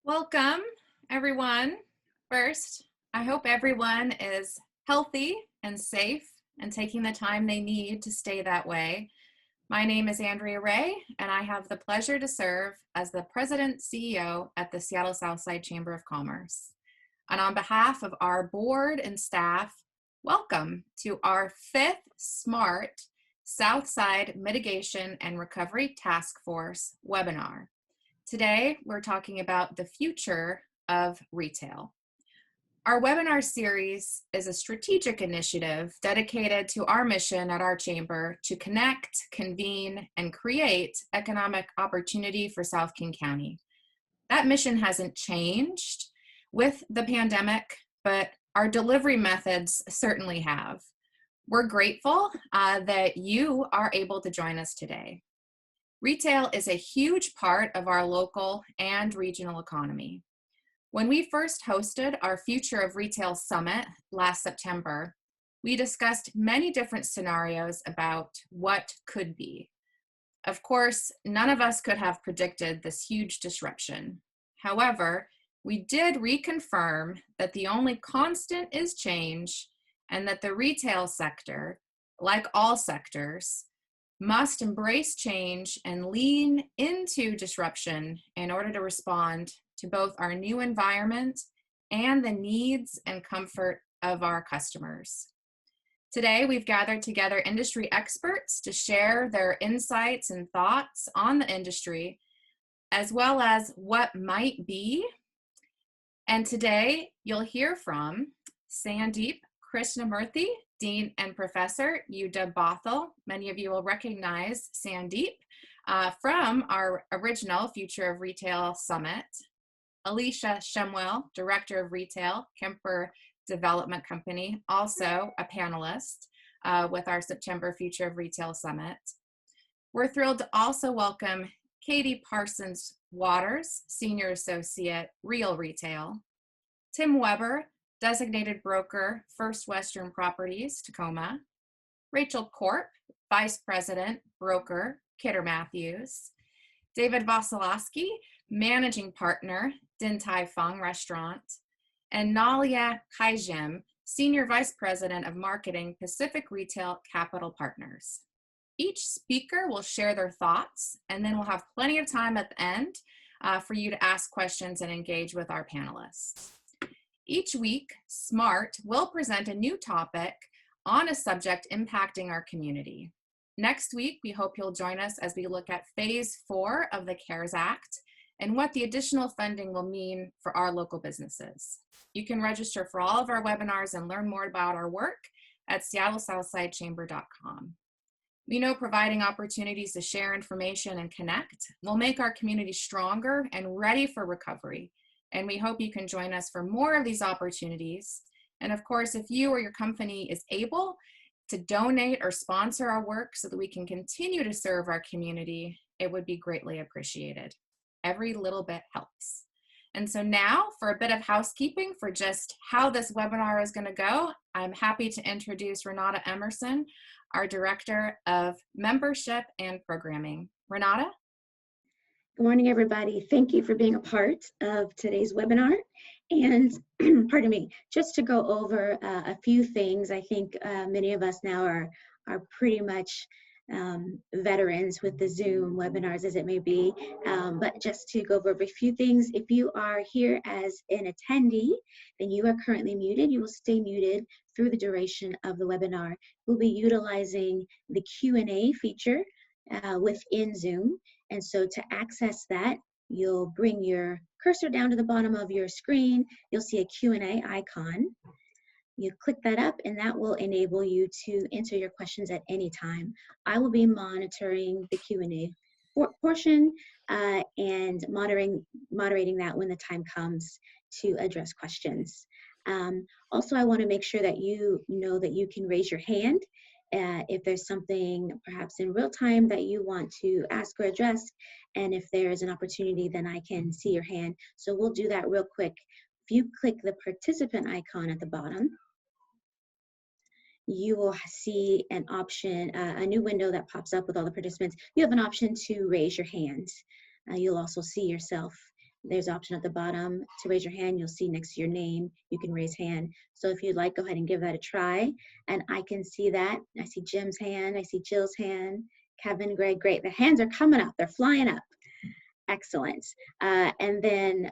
Welcome, everyone. First, I hope everyone is healthy and safe and taking the time they need to stay that way. My name is Andrea Ray, and I have the pleasure to serve as the President CEO at the Seattle Southside Chamber of Commerce. And on behalf of our board and staff, welcome to our fifth SMART Southside Mitigation and Recovery Task Force webinar. Today, we're talking about the future of retail. Our webinar series is a strategic initiative dedicated to our mission at our chamber to connect, convene, and create economic opportunity for South King County. That mission hasn't changed with the pandemic, but our delivery methods certainly have. We're grateful that you are able to join us today. Retail is a huge part of our local and regional economy. When we first hosted our Future of Retail Summit last September, we discussed many different scenarios about what could be. Of course, none of us could have predicted this huge disruption. However, we did reconfirm that the only constant is change and that the retail sector, like all sectors, must embrace change and lean into disruption in order to respond to both our new environment and the needs and comfort of our customers. Today, we've gathered together industry experts to share their insights and thoughts on the industry, as well as what might be. And today, you'll hear from Sandeep Krishnamurthy, Dean and Professor, UW Bothell. Many of you will recognize Sandeep from our original Future of Retail Summit. Alesha Shemwell, Director of Retail, Kemper Development Company, also a panelist with our September Future of Retail Summit. We're thrilled to also welcome Katie Parsons Waters, Senior Associate, Real Retail. Tim Weber, Designated Broker, First Western Properties, Tacoma. Rachel Corp, Vice President, Broker, Kidder Mathews. David Wasielewski, Managing Partner, Din Tai Fung Restaurant. And Najla Kayyem, Senior Vice President of Marketing, Pacific Retail Capital Partners. Each speaker will share their thoughts, and then we'll have plenty of time at the end for you to ask questions and engage with our panelists. Each week, SMART will present a new topic on a subject impacting our community. Next week, we hope you'll join us as we look at Phase 4 of the CARES Act and what the additional funding will mean for our local businesses. You can register for all of our webinars and learn more about our work at seattlesouthsidechamber.com. We know providing opportunities to share information and connect will make our community stronger and ready for recovery. And we hope you can join us for more of these opportunities. And of course, if you or your company is able to donate or sponsor our work so that we can continue to serve our community, it would be greatly appreciated. Every little bit helps. And so now for a bit of housekeeping for just how this webinar is going to go, I'm happy to introduce Renata Emerson, our Director of Membership and Programming. Renata? Good morning, everybody. Thank you for being a part of today's webinar. And pardon me, just to go over a few things, I think many of us now are pretty much veterans with the Zoom webinars as it may be. But just to go over a few things, if you are here as an attendee, then you are currently muted. You will stay muted through the duration of the webinar. We'll be utilizing the Q&A feature within Zoom. And so to access that, you'll bring your cursor down to the bottom of your screen. You'll see a Q&A icon. You click that up and that will enable you to enter your questions at any time. I will be monitoring the Q&A portion and moderating that when the time comes to address questions. Also, I want to make sure that you know that you can raise your hand if there's something perhaps in real time that you want to ask or address, and if there's an opportunity, then I can see your hand. So we'll do that real quick. If you click the participant icon at the bottom, you will see an option, a new window that pops up with all the participants. You have an option to raise your hand. You'll also see yourself There's an option at the bottom to raise your hand. You'll see next to your name, you can raise hand. So if you'd like, go ahead and give that a try. And I can see that. I see Jim's hand. I see Jill's hand. Kevin, Greg, great. The hands are coming up. They're flying up. Excellent. And then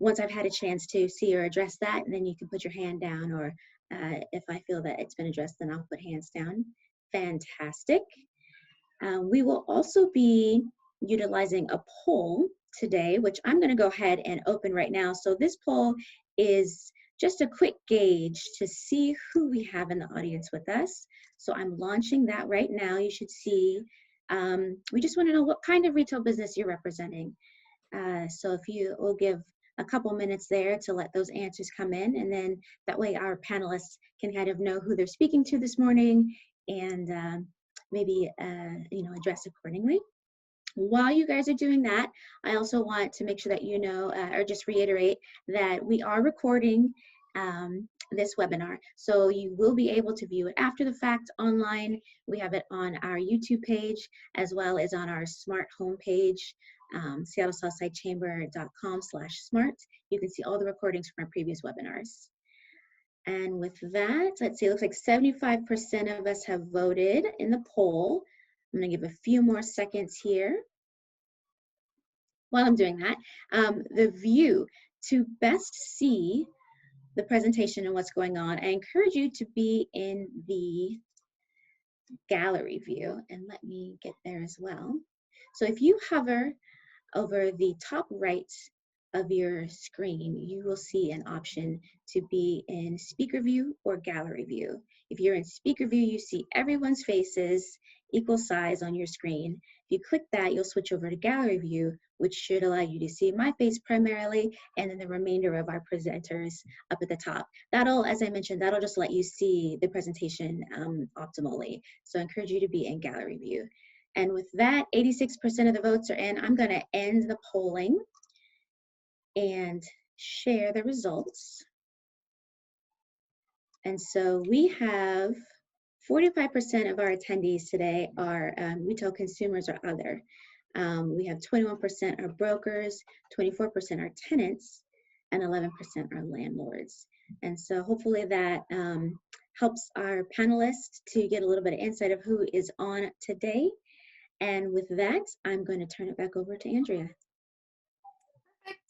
once I've had a chance to see or address that, then you can put your hand down, or if I feel that it's been addressed, then I'll put hands down. Fantastic. We will also be utilizing a poll today, which I'm going to go ahead and open right now. So this poll is just a quick gauge to see who we have in the audience with us. So I'm launching that right now. You should see, we just want to know what kind of retail business you're representing. So if you will give a couple minutes there to let those answers come in, and then that way our panelists can kind of know who they're speaking to this morning, and maybe address accordingly. While you guys are doing that, I also want to make sure that you know, or just reiterate that we are recording this webinar. So you will be able to view it after the fact online. We have it on our YouTube page, as well as on our smart homepage, seattlesouthsidechamber.com/smart. You can see all the recordings from our previous webinars. And with that, let's see, it looks like 75% of us have voted in the poll. I'm going to give a few more seconds here. While I'm doing that, the view to best see the presentation and what's going on, I encourage you to be in the gallery view, and let me get there as well. So if you hover over the top right of your screen, you will see an option to be in speaker view or gallery view. If you're in speaker view, you see everyone's faces equal size on your screen. If you click that, you'll switch over to gallery view, which should allow you to see my face primarily, and then the remainder of our presenters up at the top. That'll, as I mentioned, that'll just let you see the presentation optimally. So I encourage you to be in gallery view. And with that, 86% of the votes are in. I'm going to end the polling and share the results. And so we have 45% of our attendees today are retail consumers or other. We have 21% are brokers, 24% are tenants, and 11% are landlords. And so hopefully that helps our panelists to get a little bit of insight of who is on today. And with that, I'm going to turn it back over to Andrea. Perfect.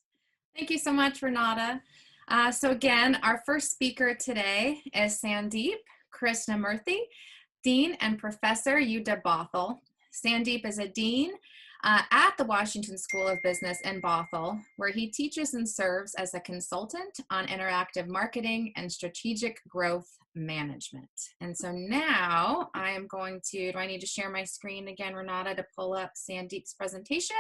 Thank you so much, Renata. So again, our first speaker today is Sandeep Krishnamurthy, Dean and Professor, UW Bothell. Sandeep is a Dean at the Washington School of Business in Bothell, where he teaches and serves as a consultant on interactive marketing and strategic growth management. And so now I am going to, do I need to share my screen again, Renata, to pull up Sandeep's presentation?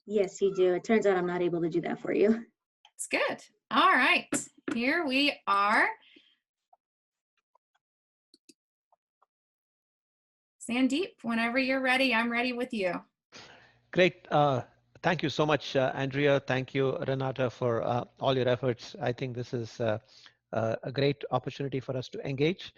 Yes, you do. It turns out I'm not able to do that for you. It's good. All right, here we are. Sandeep, whenever you're ready, I'm ready with you. Great. Thank you so much, Andrea. Thank you, Renata, for all your efforts. I think this is a great opportunity for us to engage.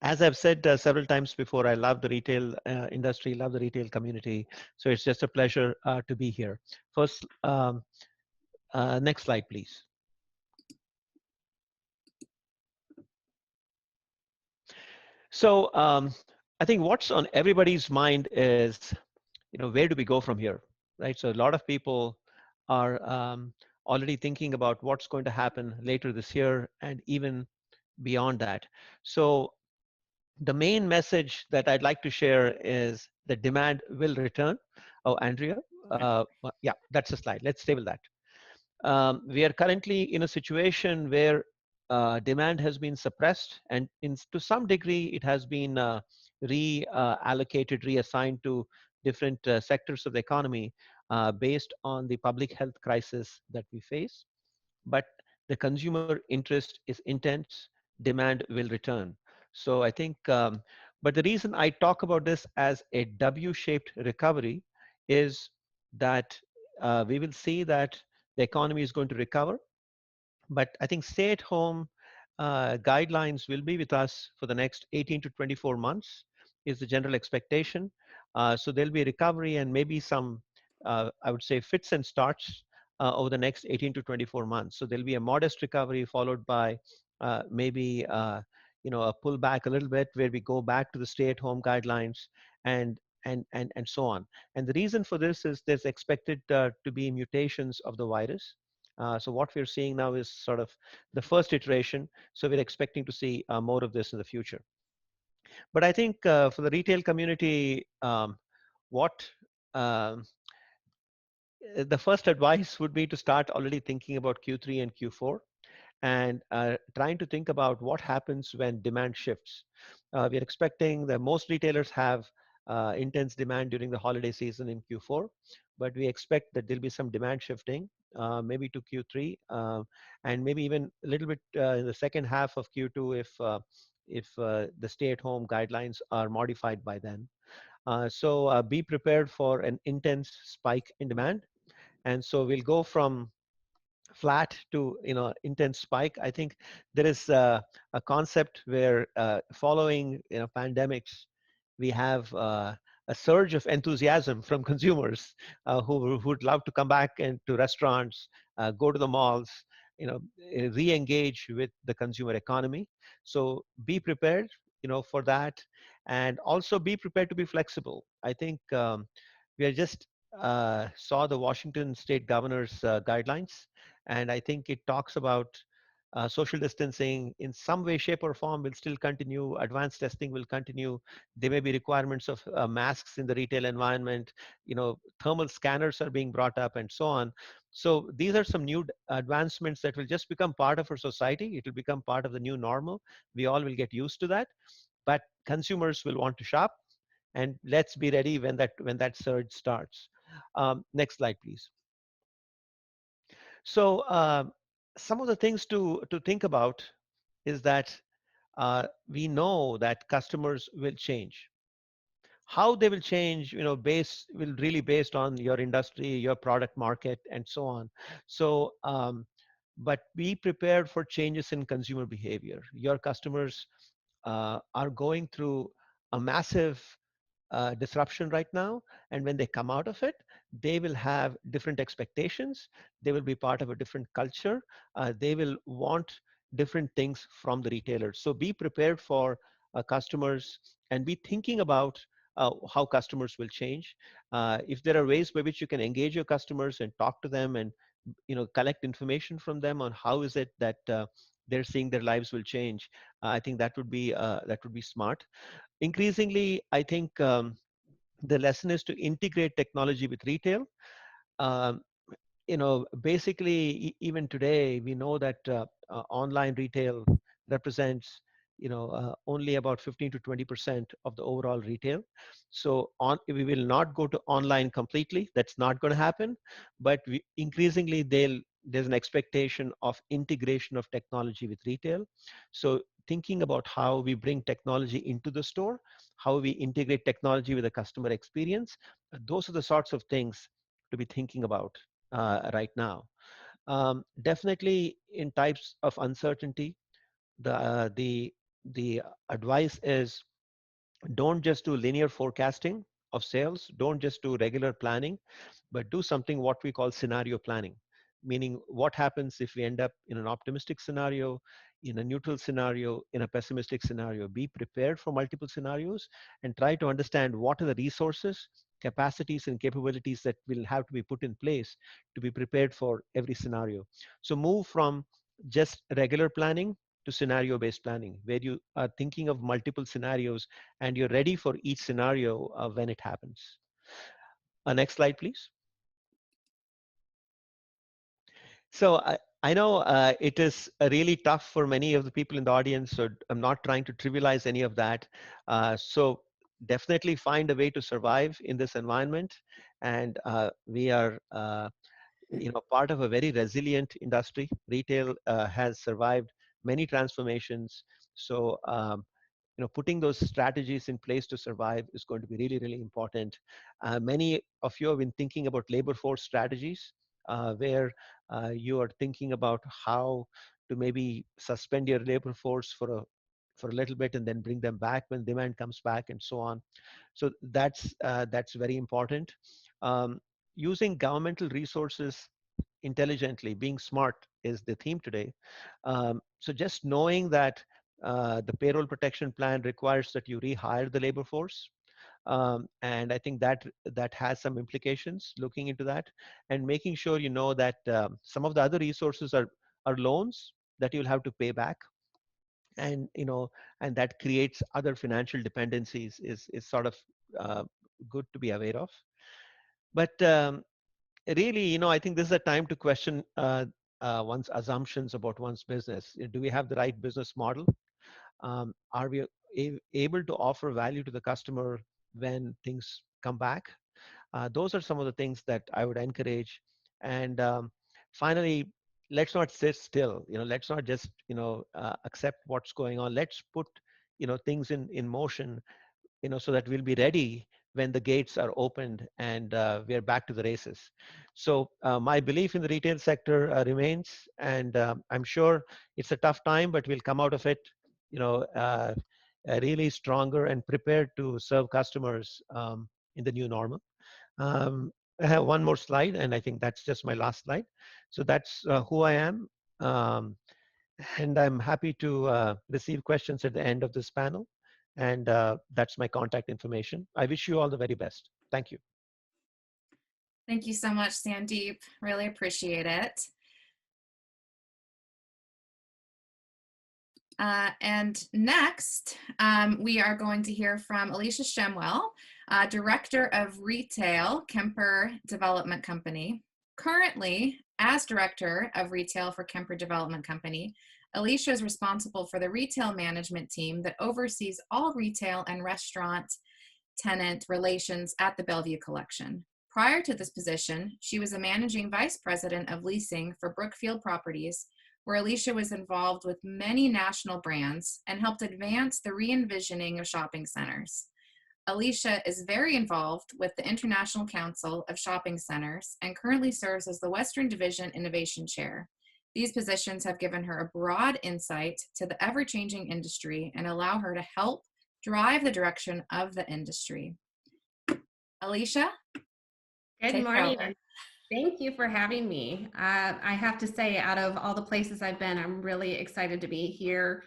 As I've said several times before, I love the retail industry, love the retail community. So it's just a pleasure to be here. First, next slide, please. So I think what's on everybody's mind is, where do we go from here, right? So a lot of people are already thinking about what's going to happen later this year and even beyond that. So the main message that I'd like to share is that demand will return. Oh, Andrea, yeah, that's a slide. Let's stay with that. We are currently in a situation where demand has been suppressed, and to some degree, it has been reallocated, reassigned to different sectors of the economy based on the public health crisis that we face. But the consumer interest is intense, demand will return. So I think, but the reason I talk about this as a W-shaped recovery is that we will see that the economy is going to recover. But I think stay-at-home guidelines will be with us for the next 18 to 24 months is the general expectation. So there'll be recovery and maybe some, I would say, fits and starts over the next 18 to 24 months. So there'll be a modest recovery followed by maybe a pullback a little bit where we go back to the stay-at-home guidelines and and so on. And the reason for this is there's expected to be mutations of the virus. So what we're seeing now is sort of the first iteration. So we're expecting to see more of this in the future. But I think for the retail community, what um, the first advice would be to start already thinking about Q3 and Q4 and trying to think about what happens when demand shifts. We are expecting that most retailers have intense demand during the holiday season in Q4, but we expect that there'll be some demand shifting, maybe to Q3, and maybe even a little bit in the second half of Q2 if the stay-at-home guidelines are modified by then. So be prepared for an intense spike in demand. And so we'll go from flat to intense spike. I think there is a concept where following pandemics, we have a surge of enthusiasm from consumers who'd love to come back into restaurants, go to the malls, re-engage with the consumer economy. So be prepared, for that, and also be prepared to be flexible. I think we are just saw the Washington State Governor's guidelines, and I think it talks about social distancing in some way, shape, or form will still continue. Advanced testing will continue. There may be requirements of masks in the retail environment. Thermal scanners are being brought up, and so on. So these are some new advancements that will just become part of our society. It will become part of the new normal. We all will get used to that, but consumers will want to shop, and let's be ready when that surge starts. Next slide, please. So some of the things to think about is that we know that customers will change. How they will change, will really based on your industry, your product market, and so on. So, but be prepared for changes in consumer behavior. Your customers are going through a massive disruption right now, and when they come out of it, they will have different expectations. They will be part of a different culture. They will want different things from the retailers. So be prepared for customers and be thinking about how customers will change. If there are ways by which you can engage your customers and talk to them and collect information from them on how is it that they're seeing their lives will change, I think that would be smart. Increasingly, I think the lesson is to integrate technology with retail. Um, Basically, even today, we know that online retail represents, only about 15 to 20% of the overall retail. So we will not go to online completely. That's not going to happen. But increasingly, there's an expectation of integration of technology with retail. So thinking about how we bring technology into the store, how we integrate technology with the customer experience, those are the sorts of things to be thinking about right now. Definitely in types of uncertainty, the advice is don't just do linear forecasting of sales, don't just do regular planning, but do something what we call scenario planning, meaning what happens if we end up in an optimistic scenario, in a neutral scenario, in a pessimistic scenario. Be prepared for multiple scenarios and try to understand what are the resources, capacities, and capabilities that will have to be put in place to be prepared for every scenario. So move from just regular planning to scenario-based planning, where you are thinking of multiple scenarios and you're ready for each scenario when it happens. Next slide, please. So I know it is really tough for many of the people in the audience, so I'm not trying to trivialize any of that. So definitely find a way to survive in this environment. And we are part of a very resilient industry. Retail has survived many transformations. So putting those strategies in place to survive is going to be really, really important. Many of you have been thinking about labor force strategies, where you are thinking about how to maybe suspend your labor force for for a little bit and then bring them back when demand comes back and so on. So that's very important. Um, Using governmental resources intelligently, being smart is the theme today. So just knowing that the payroll protection plan requires that you rehire the labor force, and I think that has some implications. Looking into that and making sure you know that some of the other resources are loans that you'll have to pay back, and and that creates other financial dependencies is sort of uh, good to be aware of. But really, I think this is a time to question one's assumptions about one's business. Do we have the right business model? Are we able to offer value to the customer when things come back? Those are some of the things that I would encourage. And finally, let's not sit still. Let's not just accept what's going on. Let's put things in motion, so that we'll be ready when the gates are opened and we're back to the races. So my belief in the retail sector remains, and I'm sure it's a tough time, but we'll come out of it, really stronger and prepared to serve customers in the new normal. I have one more slide, and I think that's just my last slide. So that's who I am. Um, and I'm happy to receive questions at the end of this panel. And that's my contact information. I wish you all the very best. Thank you. Thank you so much, Sandeep. Really appreciate it. And next, we are going to hear from Alesha Shemwell, Director of Retail, Kemper Development Company. Currently, as Director of Retail for Kemper Development Company, Alesha is responsible for the retail management team that oversees all retail and restaurant tenant relations at the Bellevue Collection. Prior to this position, she was a Managing Vice President of Leasing for Brookfield Properties, where Alesha was involved with many national brands and helped advance the re-envisioning of shopping centers. Alesha is very involved with the International Council of Shopping Centers and currently serves as the Western Division Innovation Chair. These positions have given her a broad insight to the ever-changing industry and allow her to help drive the direction of the industry. Alesha? Good morning. Thank you for having me. I have to say, out of all the places I've been, I'm really excited to be here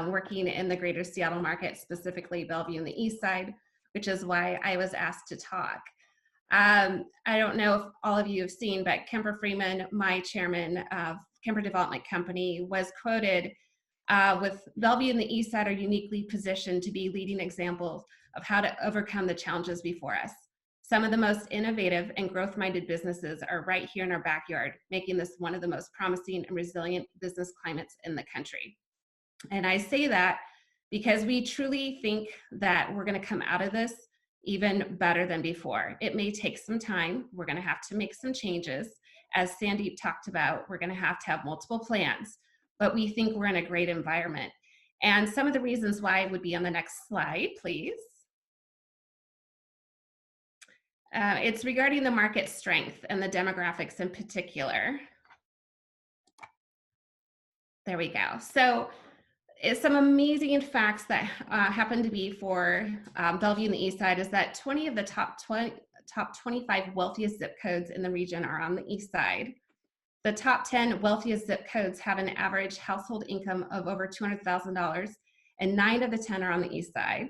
working in the greater Seattle market, specifically Bellevue and the East Side, which is why I was asked to talk. I don't know if all of you have seen, but Kemper Freeman, my chairman of Kemper Development Company, was quoted with Bellevue and the East Side are uniquely positioned to be leading examples of how to overcome the challenges before us. Some of the most innovative and growth-minded businesses are right here in our backyard, making this one of the most promising and resilient business climates in the country. And I say that because we truly think that we're going to come out of this even better than before. It may take some time. We're going to have to make some changes. As Sandeep talked about, we're going to have multiple plans, but we think we're in a great environment. And some of the reasons why would be on the next slide, please. It's regarding the market strength and the demographics in particular. There we go. So it's some amazing facts that happen to be for Bellevue and the East Side is that 20 of the top 25 wealthiest zip codes in the region are on the East Side. The top 10 wealthiest zip codes have an average household income of over $200,000, and 9 of the 10 are on the East Side.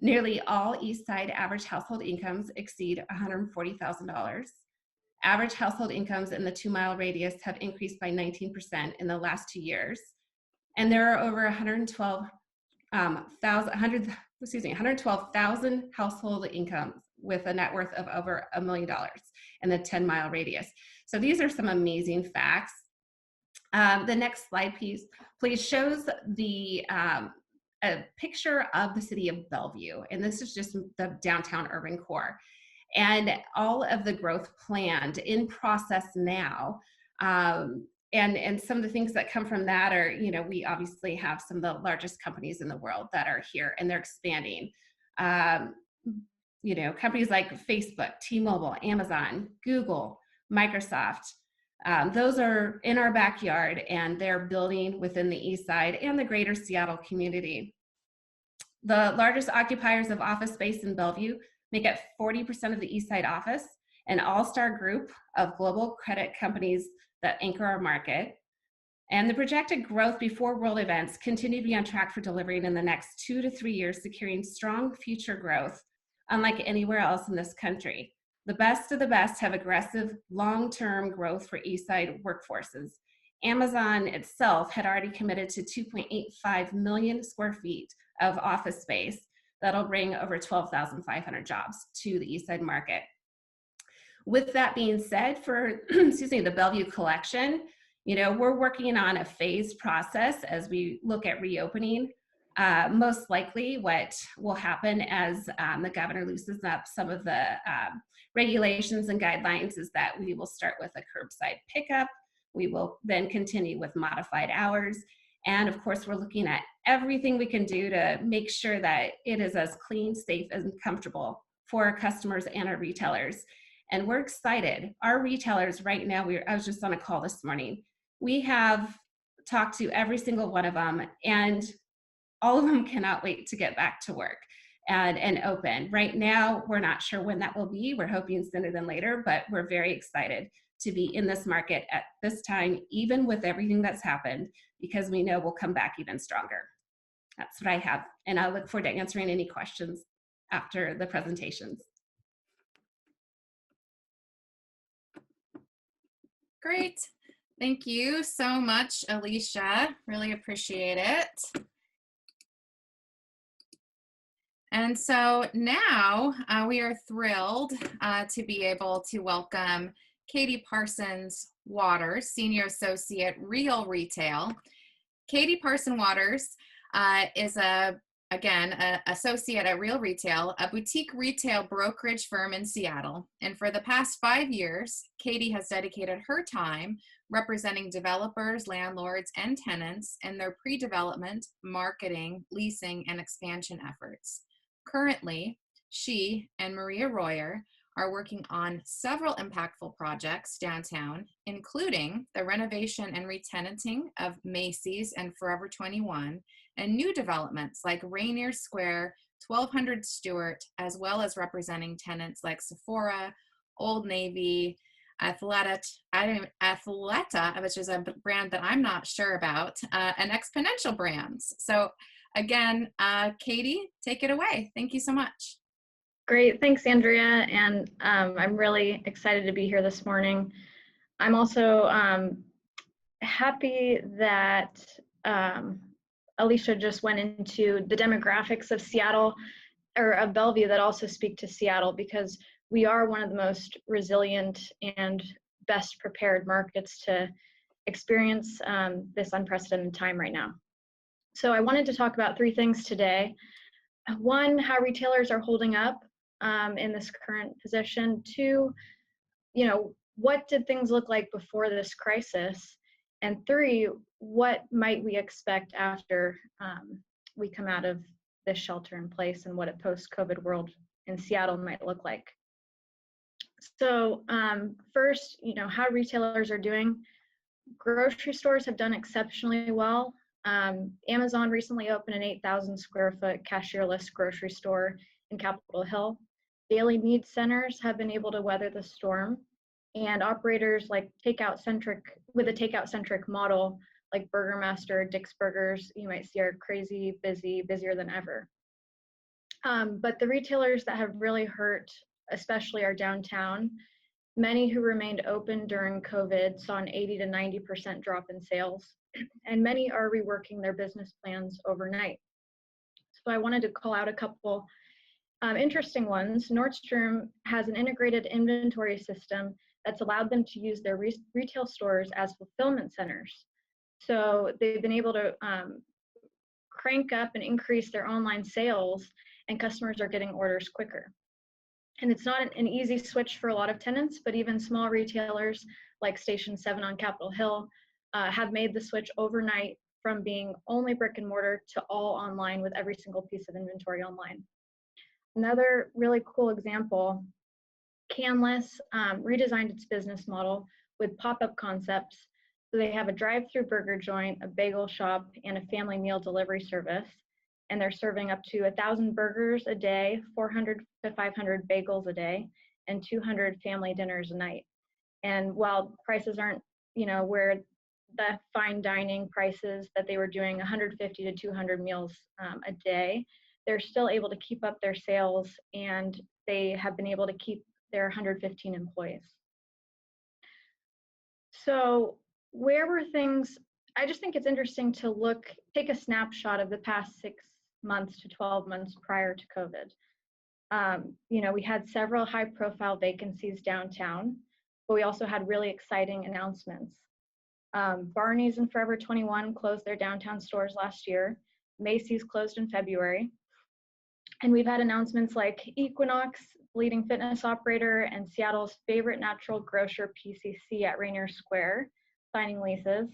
Nearly all East Side average household incomes exceed $140,000. Average household incomes in the 2-mile radius have increased by 19% in the last 2 years. And there are over 112,000 household incomes with a net worth of over $1 million in the 10-mile radius. So these are some amazing facts. The next slide, please shows the a picture of the city of Bellevue, and this is just the downtown urban core, and all of the growth planned in process now. And some of the things that come from that are, we obviously have some of the largest companies in the world that are here and they're expanding. Companies like Facebook, T-Mobile, Amazon, Google, Microsoft, Those are in our backyard, and they're building within the East Side and the greater Seattle community. The largest occupiers of office space in Bellevue make up 40% of the East Side office, an all-star group of global credit companies that anchor our market. And the projected growth before world events continue to be on track for delivering in the next 2 to 3 years, securing strong future growth, unlike anywhere else in this country. The best of the best have aggressive long-term growth for East Side workforces. Amazon itself had already committed to 2.85 million square feet of office space that'll bring over 12,500 jobs to the East Side market. With that being said, for the Bellevue collection, we're working on a phased process as we look at reopening. Most likely what will happen as the governor loosens up some of the regulations and guidelines is that we will start with a curbside pickup. We will then continue with modified hours. And of course, we're looking at everything we can do to make sure that it is as clean, safe, and comfortable for our customers and our retailers. And we're excited. Our retailers right now, I was just on a call this morning. We have talked to every single one of them, and all of them cannot wait to get back to work and open. Right now, we're not sure when that will be. We're hoping sooner than later, but we're very excited to be in this market at this time, even with everything that's happened, because we know we'll come back even stronger. That's what I have, and I look forward to answering any questions after the presentations. Great. Thank you so much, Alesha. Really appreciate it. And so now we are thrilled to be able to welcome Katie Parsons Waters, Senior Associate, Real Retail. Katie Parsons Waters is an associate at Real Retail, a boutique retail brokerage firm in Seattle. And for the past 5 years, Katie has dedicated her time representing developers, landlords, and tenants in their pre-development, marketing, leasing, and expansion efforts. Currently, she and Maria Royer are working on several impactful projects downtown, including the renovation and retenanting of Macy's and Forever 21, and new developments like Rainier Square, 1200 Stewart, as well as representing tenants like Sephora, Old Navy, Athleta, which is a brand that I'm not sure about, and Exponential Brands. So again, Katie, take it away. Thank you so much. Great, thanks, Andrea, and I'm really excited to be here this morning. I'm also happy that Alesha just went into the demographics of Seattle, or of Bellevue, that also speak to Seattle, because we are one of the most resilient and best prepared markets to experience this unprecedented time right now. So I wanted to talk about 3 things today. 1, how retailers are holding up in this current position. 2, what did things look like before this crisis? And 3, what might we expect after we come out of this shelter in place, and what a post-COVID world in Seattle might look like. So first, how retailers are doing. Grocery stores have done exceptionally well. Amazon recently opened an 8,000 square foot cashierless grocery store in Capitol Hill. Daily needs centers have been able to weather the storm, and operators like with a takeout centric model like Burger Master, Dick's Burgers, you might see, are crazy busy, busier than ever. But the retailers that have really hurt, especially our downtown, many who remained open during COVID saw an 80 to 90% drop in sales, and many are reworking their business plans overnight. So I wanted to call out a couple interesting ones. Nordstrom has an integrated inventory system that's allowed them to use their retail stores as fulfillment centers. So they've been able to crank up and increase their online sales, and customers are getting orders quicker. And it's not an easy switch for a lot of tenants, but even small retailers like Station 7 on Capitol Hill have made the switch overnight from being only brick and mortar to all online, with every single piece of inventory online. Another really cool example, Canless redesigned its business model with pop-up concepts. So they have a drive-through burger joint, a bagel shop, and a family meal delivery service. And they're serving up to 1,000 burgers a day, 400 to 500 bagels a day, and 200 family dinners a night. And while prices aren't, where the fine dining prices that they were doing 150 to 200 meals a day, they're still able to keep up their sales, and they have been able to keep their 115 employees. So where were things, I just think it's interesting to take a snapshot of the past 6 months to 12 months prior to COVID. We had several high profile vacancies downtown, but we also had really exciting announcements. Barney's and Forever 21 closed their downtown stores last year. Macy's closed in February. And we've had announcements like Equinox, leading fitness operator, and Seattle's favorite natural grocer, PCC, at Rainier Square, signing leases.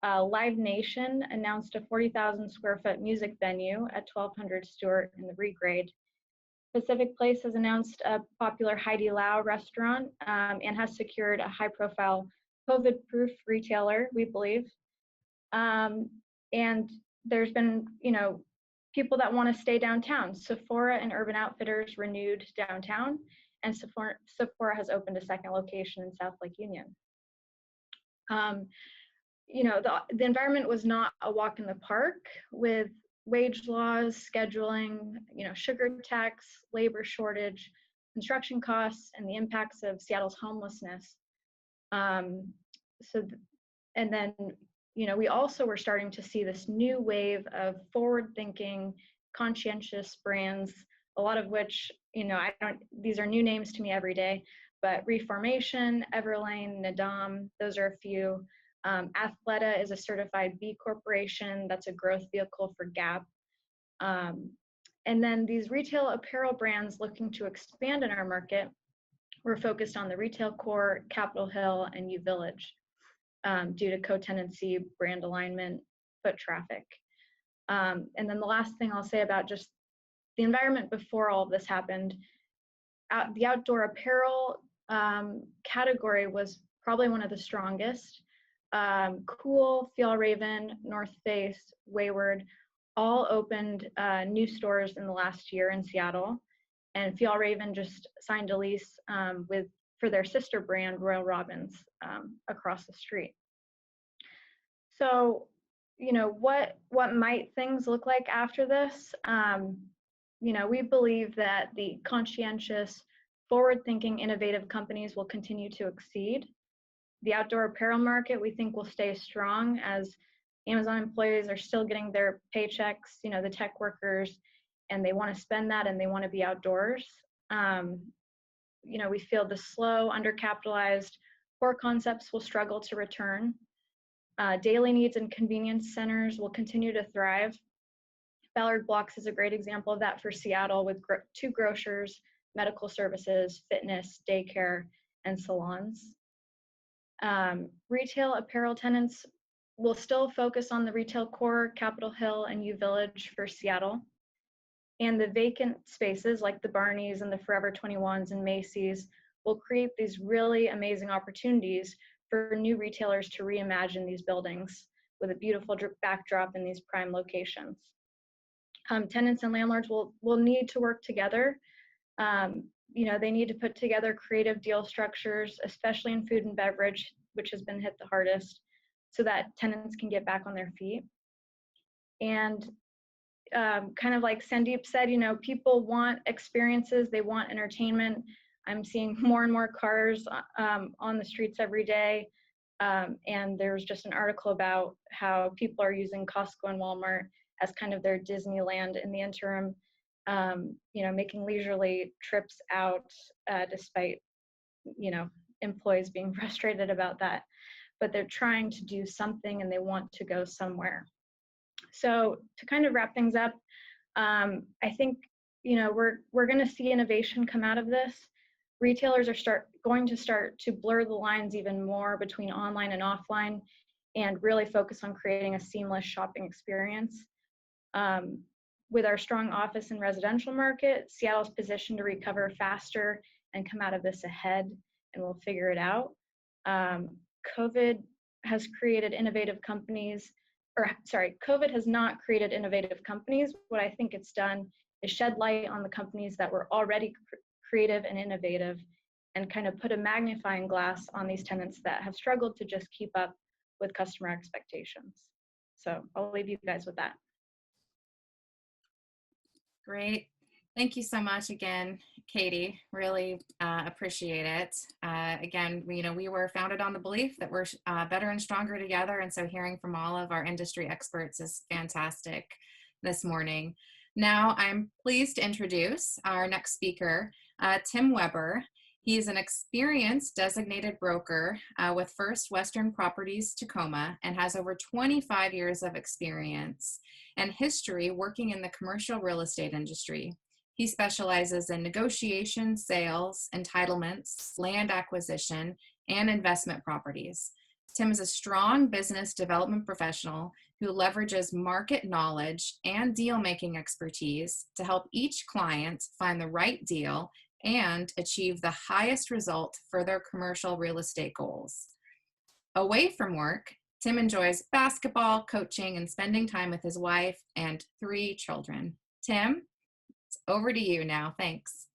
Live Nation announced a 40,000 square foot music venue at 1200 Stewart in the regrade. Pacific Place has announced a popular Heidi Lau restaurant and has secured a high profile COVID-proof retailer, we believe. And there's been, people that want to stay downtown. Sephora and Urban Outfitters renewed downtown, and Sephora has opened a second location in South Lake Union. The environment was not a walk in the park with wage laws, scheduling, sugar tax, labor shortage, construction costs, and the impacts of Seattle's homelessness. And then, we also were starting to see this new wave of forward-thinking, conscientious brands, a lot of which, these are new names to me every day, but Reformation, Everlane, Nadam, those are a few. Athleta is a certified B Corporation. That's a growth vehicle for Gap. And then these retail apparel brands looking to expand in our market were focused on the retail core, Capitol Hill, and U Village due to co-tenancy, brand alignment, foot traffic. And then the last thing I'll say about just the environment before all of this happened, the outdoor apparel category was probably one of the strongest. Cool, Fjallraven, North Face, Wayward, all opened new stores in the last year in Seattle, and Fjallraven just signed a lease for their sister brand, Royal Robbins, across the street. So, what might things look like after this? We believe that the conscientious, forward-thinking, innovative companies will continue to exceed. The outdoor apparel market, we think, will stay strong as Amazon employees are still getting their paychecks, the tech workers, and they want to spend that and they want to be outdoors. We feel the slow, undercapitalized core concepts will struggle to return. Daily needs and convenience centers will continue to thrive. Ballard Blocks is a great example of that for Seattle, with 2 grocers, medical services, fitness, daycare, and salons. Retail apparel tenants will still focus on the retail core, Capitol Hill, and U Village for Seattle. And the vacant spaces like the Barneys and the Forever 21s and Macy's will create these really amazing opportunities for new retailers to reimagine these buildings with a beautiful backdrop in these prime locations. Tenants and landlords will need to work together. They need to put together creative deal structures, especially in food and beverage, which has been hit the hardest, so that tenants can get back on their feet. And kind of like Sandeep said, people want experiences, they want entertainment. I'm seeing more and more cars on the streets every day. And there was just an article about how people are using Costco and Walmart as kind of their Disneyland in the interim, making leisurely trips out despite, employees being frustrated about that. But they're trying to do something and they want to go somewhere. So to kind of wrap things up, I think, we're going to see innovation come out of this. Retailers are going to start to blur the lines even more between online and offline and really focus on creating a seamless shopping experience. With our strong office and residential market, Seattle's positioned to recover faster and come out of this ahead, and we'll figure it out. COVID has created innovative companies, or sorry, COVID has not created innovative companies. What I think it's done is shed light on the companies that were already creative and innovative, and kind of put a magnifying glass on these tenants that have struggled to just keep up with customer expectations. So I'll leave you guys with that. Great. Thank you so much again, Katie. Really appreciate it. Again, we were founded on the belief that we're better and stronger together. And so hearing from all of our industry experts is fantastic this morning. Now I'm pleased to introduce our next speaker, Tim Weber. He's an experienced designated broker with First Western Properties Tacoma and has over 25 years of experience and history working in the commercial real estate industry. He specializes in negotiation, sales, entitlements, land acquisition, and investment properties. Tim is a strong business development professional who leverages market knowledge and deal-making expertise to help each client find the right deal and achieve the highest result for their commercial real estate goals. Away from work, Tim enjoys basketball, coaching, and spending time with his wife and 3 children. Tim, it's over to you now. Thanks.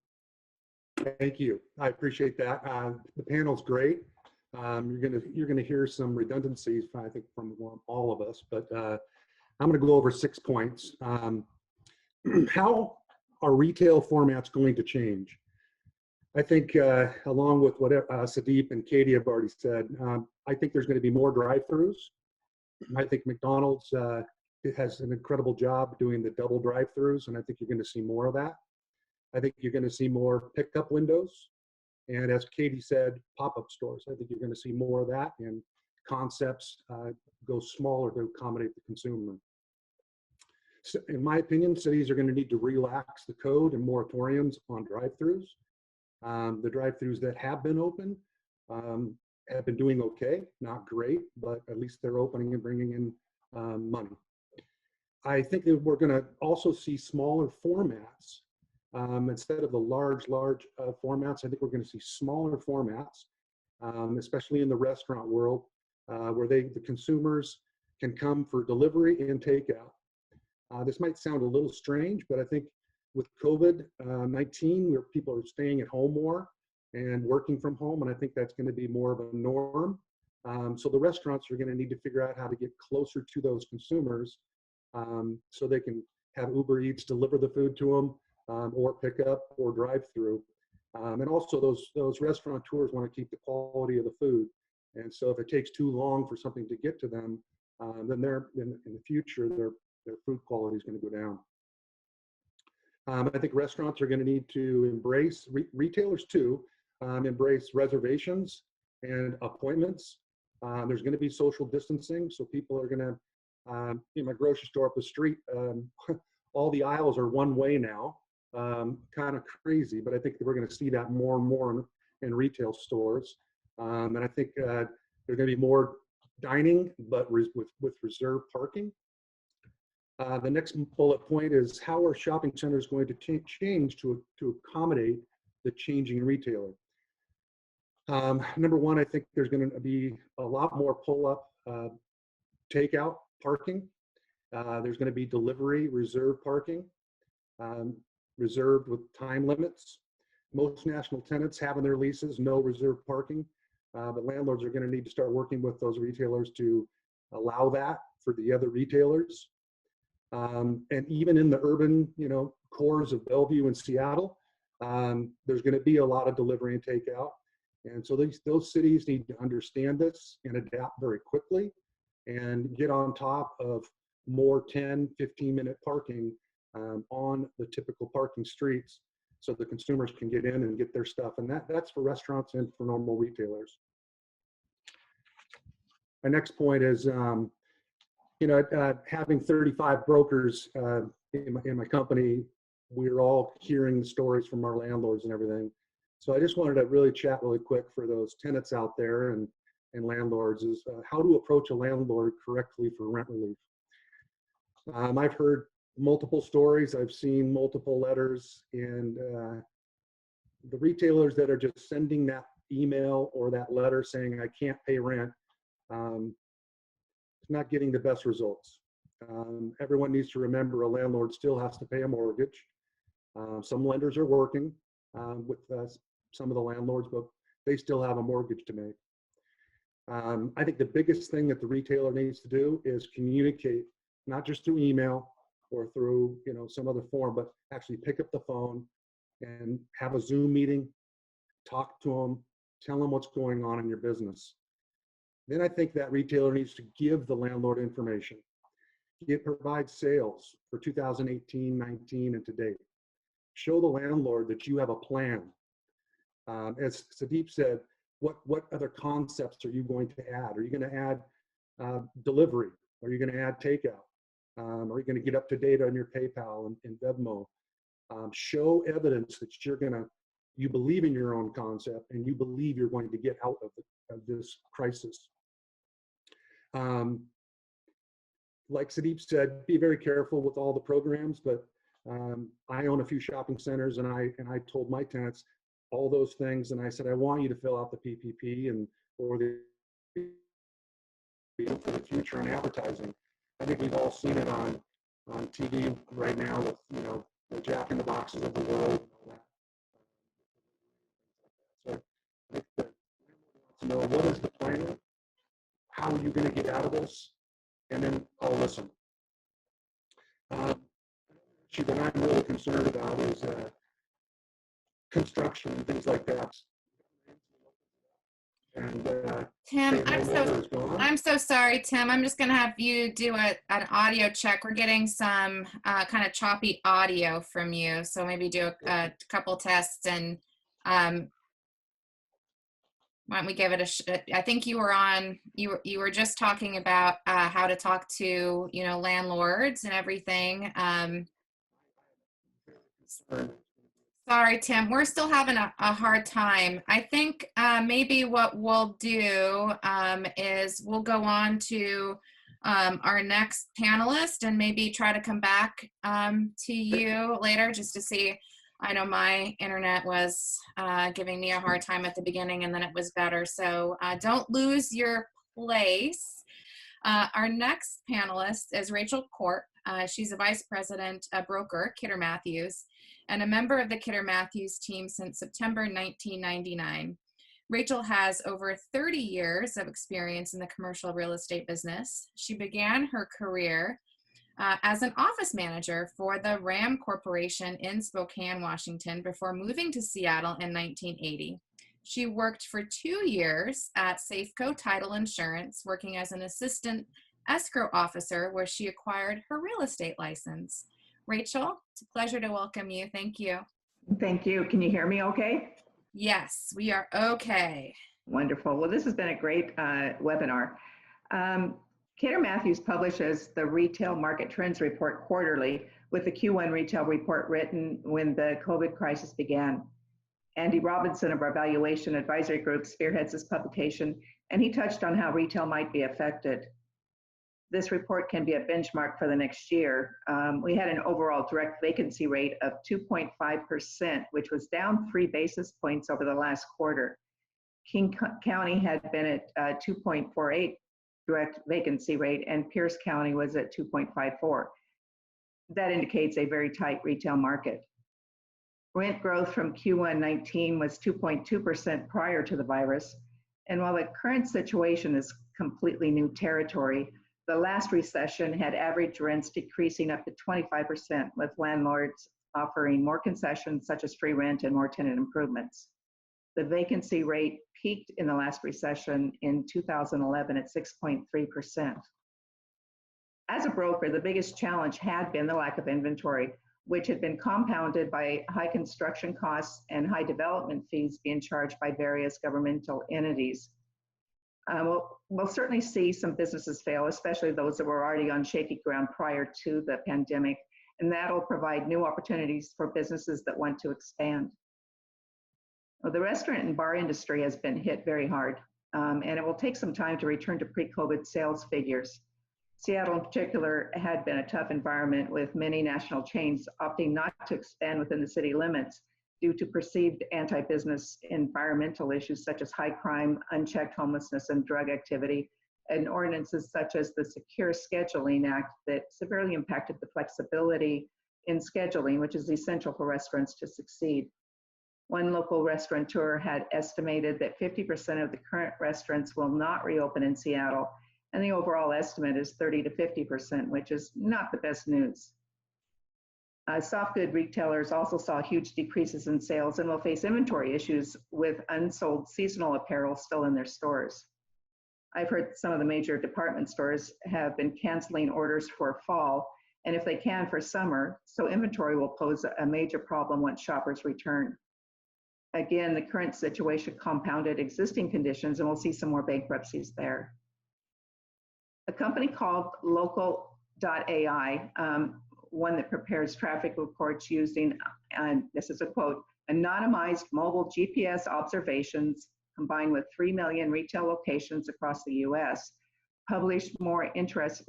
Thank you. I appreciate that. The panel's great. You're gonna hear some redundancies, I think, from all of us, but I'm gonna go over 6 points. How are retail formats going to change? I think along with what Sandeep and Katie have already said, I think there's going to be more drive-throughs. I think McDonald's has an incredible job doing the double drive-throughs, and I think you're going to see more of that. I think you're going to see more pickup windows, and as Katie said, pop-up stores. I think you're going to see more of that, and concepts go smaller to accommodate the consumer. So in my opinion, cities are going to need to relax the code and moratoriums on drive-throughs. The drive-throughs that have been open have been doing okay, not great, but at least they're opening and bringing in money. I think that we're going to also see smaller formats instead of the large formats. I think we're going to see smaller formats, especially in the restaurant world, where the consumers can come for delivery and takeout. This might sound a little strange, but I think with COVID-19, where people are staying at home more and working from home, and I think that's going to be more of a norm. So the restaurants are going to need to figure out how to get closer to those consumers so they can have Uber Eats deliver the food to them, or pick up or drive through. And also those restaurateurs want to keep the quality of the food. And so if it takes too long for something to get to them, then in the future, their food quality is going to go down. I think restaurants are going to need to embrace, retailers too, embrace reservations and appointments. There's going to be social distancing, so people are going to, in my grocery store up the street, all the aisles are one way now, kind of crazy, but I think that we're going to see that more and more in retail stores. And I think there's going to be more dining, but with reserved parking. The next bullet point is, how are shopping centers going to change to accommodate the changing retailer? Number one, I think there's going to be a lot more pull-up takeout parking. There's going to be delivery reserved parking, reserved with time limits. Most national tenants have in their leases no reserved parking, but landlords are going to need to start working with those retailers to allow that for the other retailers. And even in the urban, cores of Bellevue and Seattle, there's going to be a lot of delivery and takeout. And so those cities need to understand this and adapt very quickly and get on top of more 10, 15-minute parking on the typical parking streets so the consumers can get in and get their stuff. And that's for restaurants and for normal retailers. My next point is, having 35 brokers in my company, we're all hearing the stories from our landlords and everything. So I just wanted to really chat really quick for those tenants out there and landlords is how to approach a landlord correctly for rent relief. I've heard multiple stories. I've seen multiple letters, and the retailers that are just sending that email or that letter saying I can't pay rent, it's not getting the best results. Everyone needs to remember a landlord still has to pay a mortgage. Some lenders are working with some of the landlords, but they still have a mortgage to make. I think the biggest thing that the retailer needs to do is communicate, not just through email or through some other form, but actually pick up the phone and have a Zoom meeting, talk to them, tell them what's going on in your business. Then I think that retailer needs to give the landlord information. It provides sales for 2018, 19, and to date. Show the landlord that you have a plan. As Sandeep said, what other concepts are you going to add? Are you going to add delivery? Are you going to add takeout? Are you going to get up to date on your PayPal and Venmo? Show evidence that you believe in your own concept and you believe you're going to get out of this crisis. Like Sandeep said, be very careful with all the programs, but I own a few shopping centers, and I told my tenants all those things, and I said, I want you to fill out the PPP and for the future on advertising. I think we've all seen it on TV right now with the Jack in the Boxes of the world and all that. So I think that to know what is the plan, how are you going to get out of this, and then I'll listen. Issue that I'm really concerned about is construction and things like that. And Tim, I'm so sorry, Tim. I'm just going to have you do an audio check. We're getting some kind of choppy audio from you, so maybe do a couple tests, and why don't we give it I think you were on. You were just talking about how to talk to landlords and everything. Sorry, Tim, we're still having a hard time. I think maybe what we'll do is we'll go on to our next panelist and maybe try to come back to you later just to see. I know my internet was giving me a hard time at the beginning, and then it was better. So don't lose your place. Our next panelist is Rachel Corp. She's a vice president, broker, Kidder Mathews, and a member of the Kidder Mathews team since September 1999. Rachel has over 30 years of experience in the commercial real estate business. She began her career as an office manager for the Ram Corporation in Spokane, Washington, before moving to Seattle in 1980. She worked for 2 years at Safeco Title Insurance, working as an assistant escrow officer, where she acquired her real estate license. Rachel, it's a pleasure to welcome you. Thank you. Thank you. Can you hear me okay? Yes, we are okay. Wonderful. Well, this has been a great webinar. Kidder Mathews publishes the Retail Market Trends Report quarterly, with the Q1 Retail Report written when the COVID crisis began. Andy Robinson of our Valuation Advisory Group spearheads this publication, and he touched on how retail might be affected. This report can be a benchmark for the next year. We had an overall direct vacancy rate of 2.5%, which was down 3 basis points over the last quarter. King County had been at 2.48 direct vacancy rate, and Pierce County was at 2.54. That indicates a very tight retail market. Rent growth from Q1 19 was 2.2% prior to the virus. And while the current situation is completely new territory, the last recession had average rents decreasing up to 25%, with landlords offering more concessions such as free rent and more tenant improvements. The vacancy rate peaked in the last recession in 2011 at 6.3%. As a broker, the biggest challenge had been the lack of inventory, which had been compounded by high construction costs and high development fees being charged by various governmental entities. We'll certainly see some businesses fail, especially those that were already on shaky ground prior to the pandemic, and that'll provide new opportunities for businesses that want to expand. Well, the restaurant and bar industry has been hit very hard, and it will take some time to return to pre-COVID sales figures. Seattle in particular had been a tough environment, with many national chains opting not to expand within the city limits due to perceived anti-business environmental issues such as high crime, unchecked homelessness, and drug activity, and ordinances such as the Secure Scheduling Act that severely impacted the flexibility in scheduling, which is essential for restaurants to succeed. One local restaurateur had estimated that 50% of the current restaurants will not reopen in Seattle, and the overall estimate is 30 to 50%, which is not the best news. Soft good retailers also saw huge decreases in sales and will face inventory issues with unsold seasonal apparel still in their stores. I've heard some of the major department stores have been canceling orders for fall, and if they can for summer, so inventory will pose a major problem once shoppers return. Again, the current situation compounded existing conditions, and we'll see some more bankruptcies there. A company called Local.ai, one that prepares traffic reports using, and this is a quote, anonymized mobile GPS observations combined with 3 million retail locations across the US, published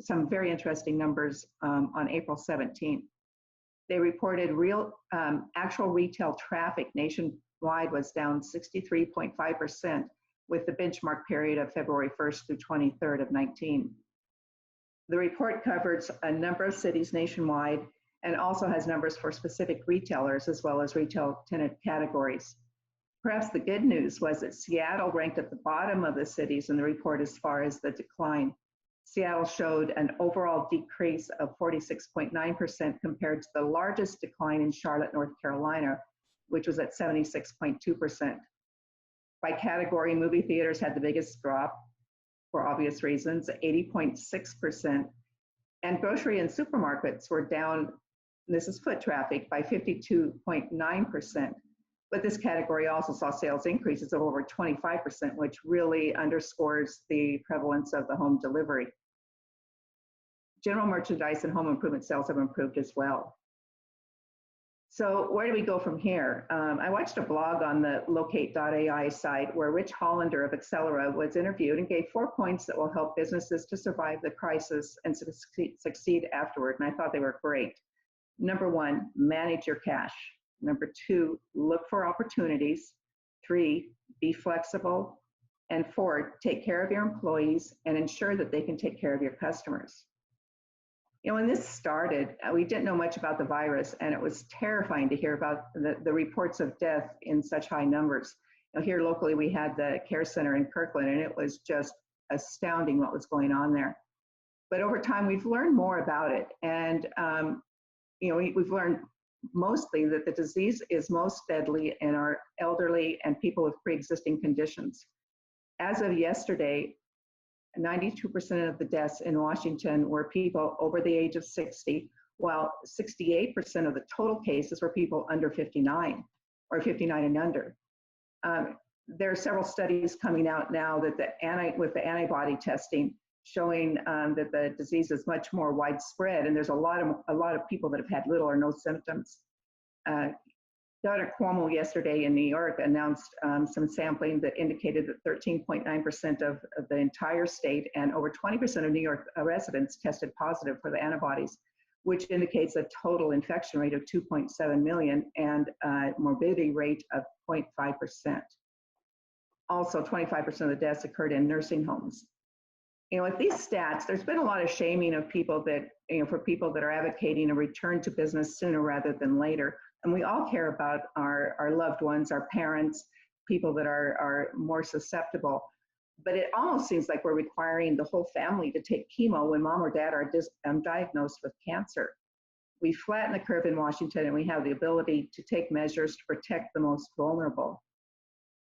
some very interesting numbers on April 17th. They reported actual retail traffic nationwide was down 63.5% with the benchmark period of February 1st through 23rd of 19. The report covers a number of cities nationwide and also has numbers for specific retailers as well as retail tenant categories. Perhaps the good news was that Seattle ranked at the bottom of the cities in the report as far as the decline. Seattle showed an overall decrease of 46.9% compared to the largest decline in Charlotte, North Carolina, which was at 76.2%. By category, movie theaters had the biggest drop for obvious reasons, 80.6%, and grocery and supermarkets were down, this is foot traffic, by 52.9%. But this category also saw sales increases of over 25%, which really underscores the prevalence of the home delivery. General merchandise and home improvement sales have improved as well. So where do we go from here? I watched a blog on the Locate.ai site where Rich Hollander of Accelera was interviewed and gave 4 points that will help businesses to survive the crisis and succeed afterward, and I thought they were great. Number 1, manage your cash. Number 2, look for opportunities. 3, be flexible. And 4, take care of your employees and ensure that they can take care of your customers. You know, when this started, we didn't know much about the virus, and it was terrifying to hear about the reports of death in such high numbers. You know, here locally, we had the care center in Kirkland, and it was just astounding what was going on there. But over time, we've learned more about it, and you know, we've learned mostly that the disease is most deadly in our elderly and people with pre-existing conditions. As of yesterday, 92% of the deaths in Washington were people over the age of 60, while 68% of the total cases were people under 59 or 59 and under. There are several studies coming out now that with the antibody testing showing that the disease is much more widespread, and there's a lot of people that have had little or no symptoms. Governor Cuomo yesterday in New York announced some sampling that indicated that 13.9% of the entire state and over 20% of New York residents tested positive for the antibodies, which indicates a total infection rate of 2.7 million and a morbidity rate of 0.5%. Also, 25% of the deaths occurred in nursing homes. You know, with these stats, there's been a lot of shaming of people that, you know, for people that are advocating a return to business sooner rather than later. And we all care about our loved ones, our parents, people that are more susceptible. But it almost seems like we're requiring the whole family to take chemo when mom or dad are diagnosed with cancer. We flatten the curve in Washington, and we have the ability to take measures to protect the most vulnerable.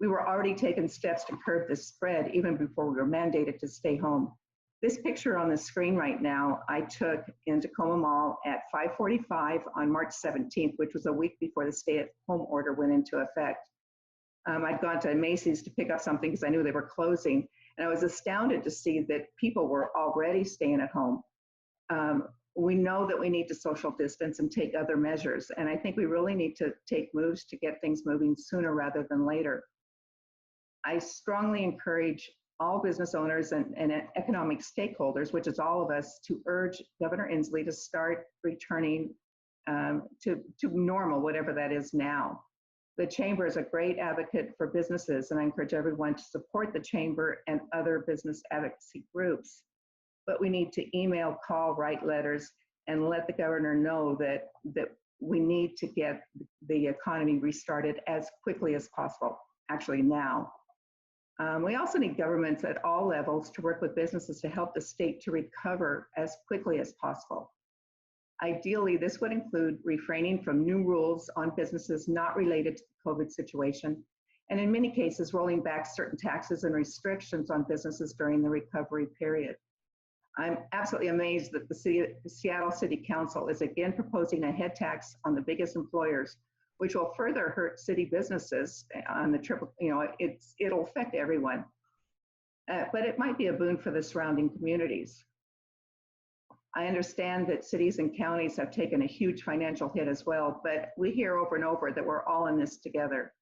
We were already taking steps to curb this spread even before we were mandated to stay home. This picture on the screen right now, I took in Tacoma Mall at 5:45 on March 17th, which was a week before the stay-at-home order went into effect. I'd gone to Macy's to pick up something because I knew they were closing, and I was astounded to see that people were already staying at home. We know that we need to social distance and take other measures, and I think we really need to take moves to get things moving sooner rather than later. I strongly encourage all business owners and economic stakeholders, which is all of us, to urge Governor Inslee to start returning to normal, whatever that is now. The Chamber is a great advocate for businesses, and I encourage everyone to support the Chamber and other business advocacy groups. But we need to email, call, write letters, and let the governor know that we need to get the economy restarted as quickly as possible, actually now. We also need governments at all levels to work with businesses to help the state to recover as quickly as possible. Ideally, this would include refraining from new rules on businesses not related to the COVID situation, and in many cases, rolling back certain taxes and restrictions on businesses during the recovery period. I'm absolutely amazed that the Seattle City Council is again proposing a head tax on the biggest employers, which will further hurt city businesses on the triple, it'll affect everyone. But it might be a boon for the surrounding communities. I understand that cities and counties have taken a huge financial hit as well, but we hear over and over that we're all in this together.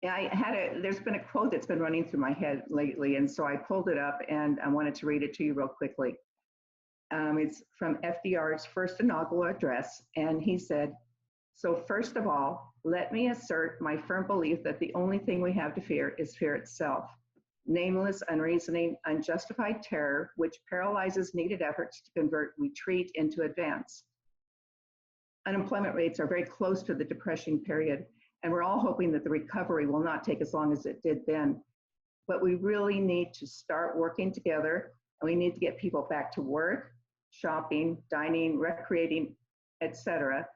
There's been a quote that's been running through my head lately, and so I pulled it up and I wanted to read it to you real quickly. It's from FDR's first inaugural address, and he said, "So first of all, let me assert my firm belief that the only thing we have to fear is fear itself. Nameless, unreasoning, unjustified terror, which paralyzes needed efforts to convert retreat into advance. Unemployment rates are very close to the depression period, and we're all hoping that the recovery will not take as long as it did then. But we really need to start working together, and we need to get people back to work, shopping, dining, recreating, etc.,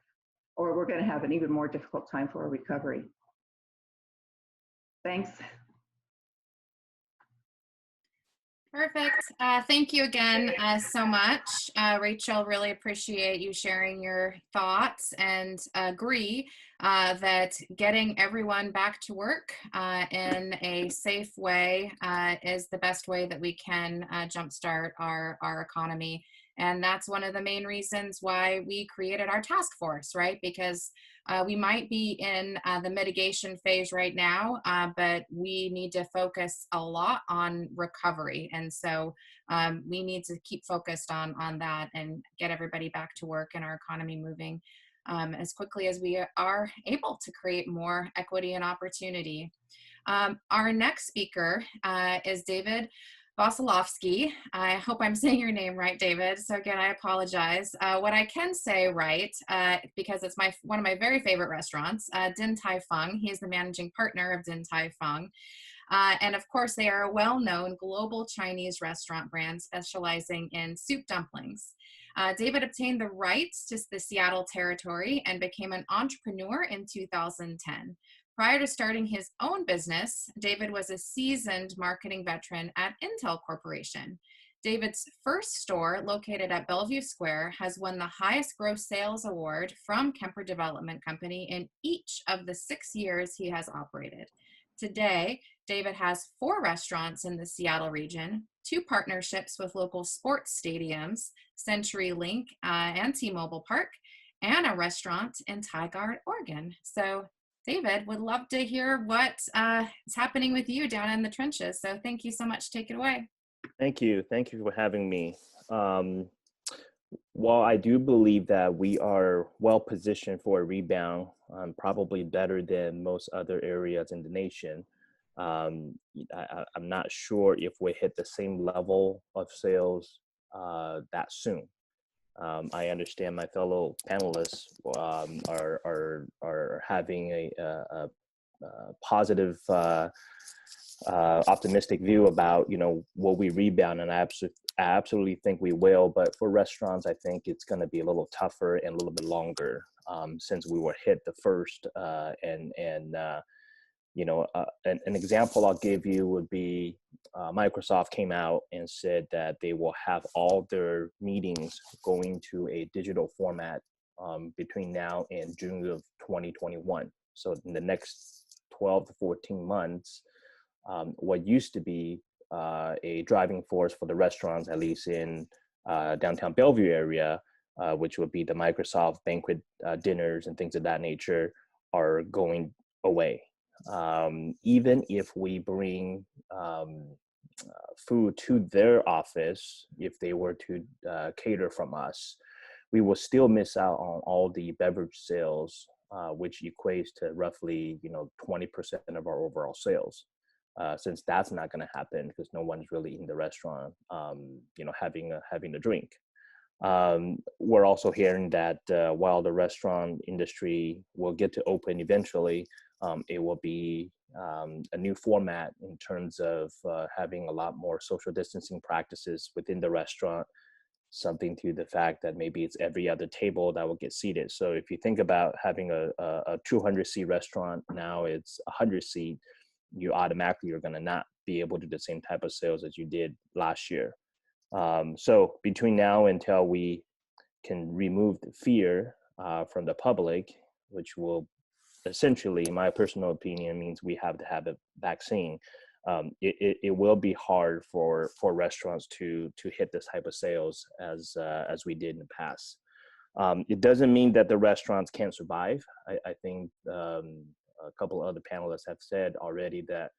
or we're going to have an even more difficult time for a recovery." Thanks. Perfect. Thank you again so much, Rachel. Really appreciate you sharing your thoughts and agree that getting everyone back to work in a safe way is the best way that we can jumpstart our economy. And that's one of the main reasons why we created our task force, right? Because we might be in the mitigation phase right now, but we need to focus a lot on recovery. And so we need to keep focused on that and get everybody back to work and our economy moving as quickly as we are able to create more equity and opportunity. Our next speaker is David Wasielewski. I hope I'm saying your name right, David. So again, I apologize. What I can say right, because it's one of my very favorite restaurants, Din Tai Fung. He is the managing partner of Din Tai Fung. And of course, they are a well-known global Chinese restaurant brand specializing in soup dumplings. David obtained the rights to the Seattle territory and became an entrepreneur in 2010. Prior to starting his own business, David was a seasoned marketing veteran at Intel Corporation. David's first store, located at Bellevue Square, has won the highest gross sales award from Kemper Development Company in each of the 6 years he has operated. Today, David has 4 restaurants in the Seattle region, 2 partnerships with local sports stadiums, CenturyLink and T-Mobile Park, and a restaurant in Tigard, Oregon. So David, would love to hear what is happening with you down in the trenches. So thank you so much. Take it away. Thank you. Thank you for having me. While I do believe that we are well positioned for a rebound, probably better than most other areas in the nation, I'm not sure if we hit the same level of sales that soon. I understand my fellow panelists are having a positive, optimistic view about will we rebound, and I absolutely think we will. But for restaurants, I think it's going to be a little tougher and a little bit longer since we were hit the first. An example I'll give you would be Microsoft came out and said that they will have all their meetings going to a digital format between now and June of 2021. So in the next 12 to 14 months, what used to be a driving force for the restaurants, at least in downtown Bellevue area, which would be the Microsoft banquet dinners and things of that nature, are going away. Even if we bring food to their office, if they were to cater from us, we will still miss out on all the beverage sales which equates to roughly 20% of our overall sales. Since that's not going to happen because no one's really in the restaurant, having a drink. We're also hearing that while the restaurant industry will get to open eventually, it will be a new format in terms of having a lot more social distancing practices within the restaurant, something to the fact that maybe it's every other table that will get seated. So if you think about having a 200 seat restaurant, now it's 100 seat, you automatically are going to not be able to do the same type of sales as you did last year. So between now until we can remove the fear from the public, which will essentially, in my personal opinion, means we have to have a vaccine. It will be hard for restaurants to hit this type of sales as we did in the past. It doesn't mean that the restaurants can't survive. I think a couple of other panelists have said already that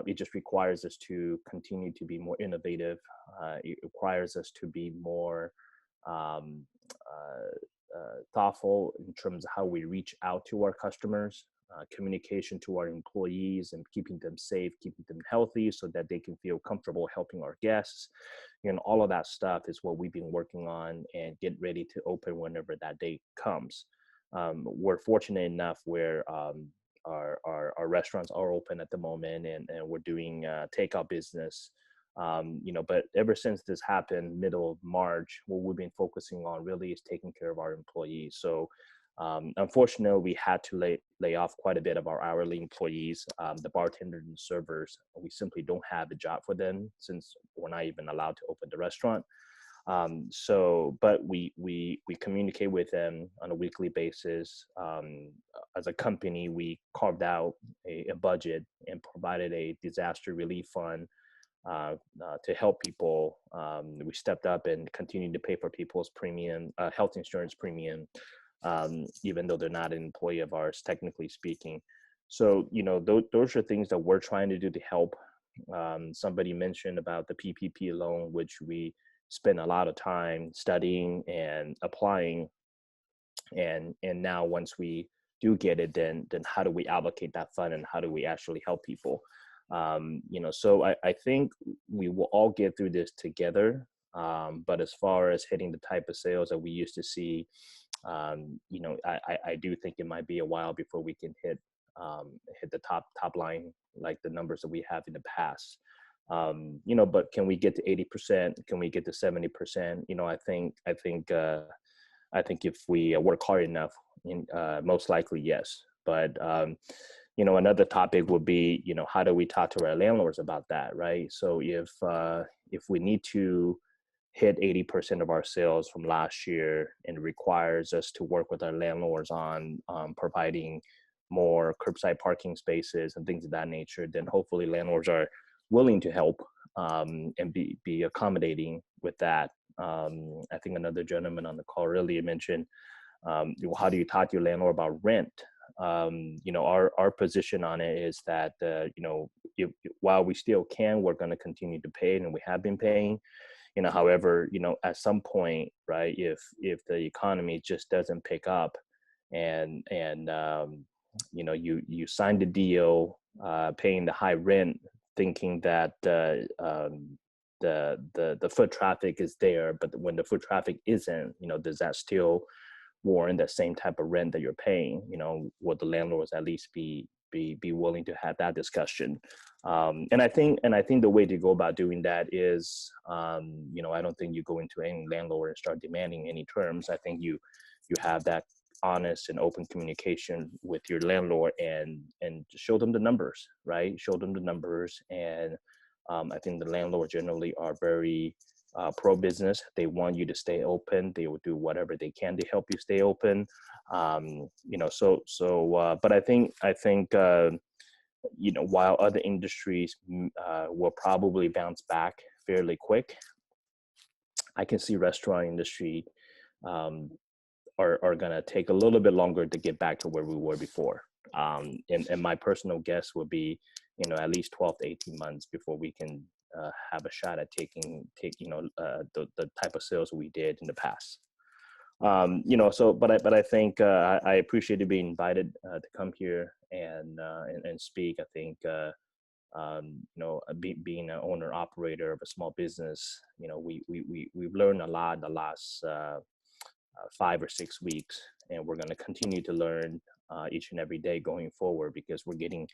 it just requires us to continue to be more innovative. It requires us to be more thoughtful in terms of how we reach out to our customers, communication to our employees, and keeping them safe, keeping them healthy so that they can feel comfortable helping our guests. All of that stuff is what we've been working on and get ready to open whenever that day comes. We're fortunate enough where our restaurants are open at the moment, and we're doing takeout business. But ever since this happened, middle of March, what we've been focusing on really is taking care of our employees. So unfortunately, we had to lay off quite a bit of our hourly employees. The bartenders and servers, we simply don't have a job for them since we're not even allowed to open the restaurant. But we communicate with them on a weekly basis. As a company, we carved out a budget and provided a disaster relief fund to help people. We stepped up and continued to pay for people's premium, health insurance premium, even though they're not an employee of ours, technically speaking. So, those are things that we're trying to do to help. Somebody mentioned about the PPP loan, which we spend a lot of time studying and applying. And now once we do get it, then how do we allocate that fund and how do we actually help people? So I think we will all get through this together. But as far as hitting the type of sales that we used to see, I do think it might be a while before we can hit the top line, like the numbers that we have in the past. But can we get to 80%? Can we get to 70%? I think if we work hard enough, most likely, yes. But, another topic would be, how do we talk to our landlords about that, right? So if we need to hit 80% of our sales from last year and requires us to work with our landlords on providing more curbside parking spaces and things of that nature, then hopefully landlords are willing to help and be accommodating with that. I think another gentleman on the call earlier mentioned, how do you talk to your landlord about rent? Our position on it is that, while we still can, we're going to continue to pay, and we have been paying. However, at some point, right, if the economy just doesn't pick up, and you signed a deal, paying the high rent, thinking that the foot traffic is there, but when the foot traffic isn't, does that still warrant the same type of rent that you're paying? Would the landlords at least be willing to have that discussion? And I think the way to go about doing that is, I don't think you go into any landlord and start demanding any terms. I think you have that honest and open communication with your landlord and show them the numbers, right? Show them the numbers. And I think the landlords generally are very pro-business. They want you to stay open. They will do whatever they can to help you stay open. But I think while other industries will probably bounce back fairly quick, I can see restaurant industry are going to take a little bit longer to get back to where we were before. And my personal guess would be, at least 12 to 18 months before we can have a shot at taking the type of sales we did in the past. But I think I appreciated being invited to come here and speak. I think being an owner operator of a small business, we've learned a lot in the last 5 or 6 weeks, and we're going to continue to learn each and every day going forward, because we're getting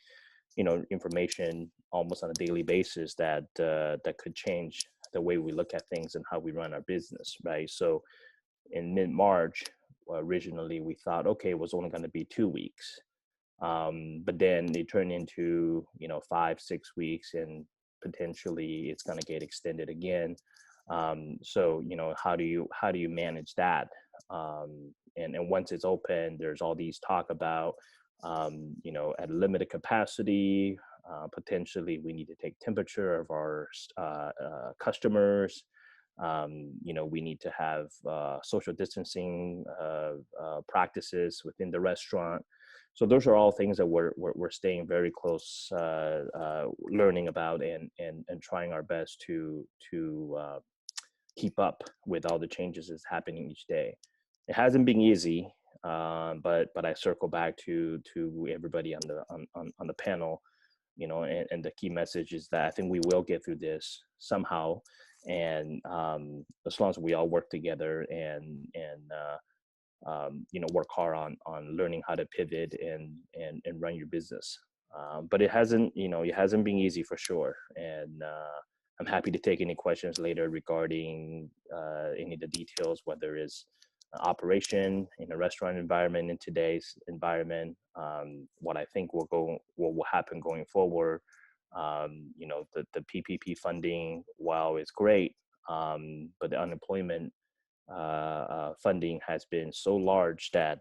information almost on a daily basis that could change the way we look at things and how we run our business, right? So in mid-March, originally we thought, okay, it was only going to be 2 weeks, but then it turned into 5, 6 weeks, and potentially it's going to get extended again. So how do you manage that? And once it's open, there's all these talk about at limited capacity, potentially we need to take temperature of our customers. We need to have social distancing practices within the restaurant. So those are all things that we're staying very close, learning about, and trying our best to keep up with all the changes that's happening each day. It hasn't been easy, but I circle back to everybody on the panel, and the key message is that I think we will get through this somehow, and as long as we all work together and work hard on learning how to pivot and run your business. But it hasn't been easy for sure, and I'm happy to take any questions later regarding any of the details, whether it's operation in a restaurant environment, in today's environment, what I think will happen going forward. The PPP funding, while it's great, but the unemployment funding has been so large that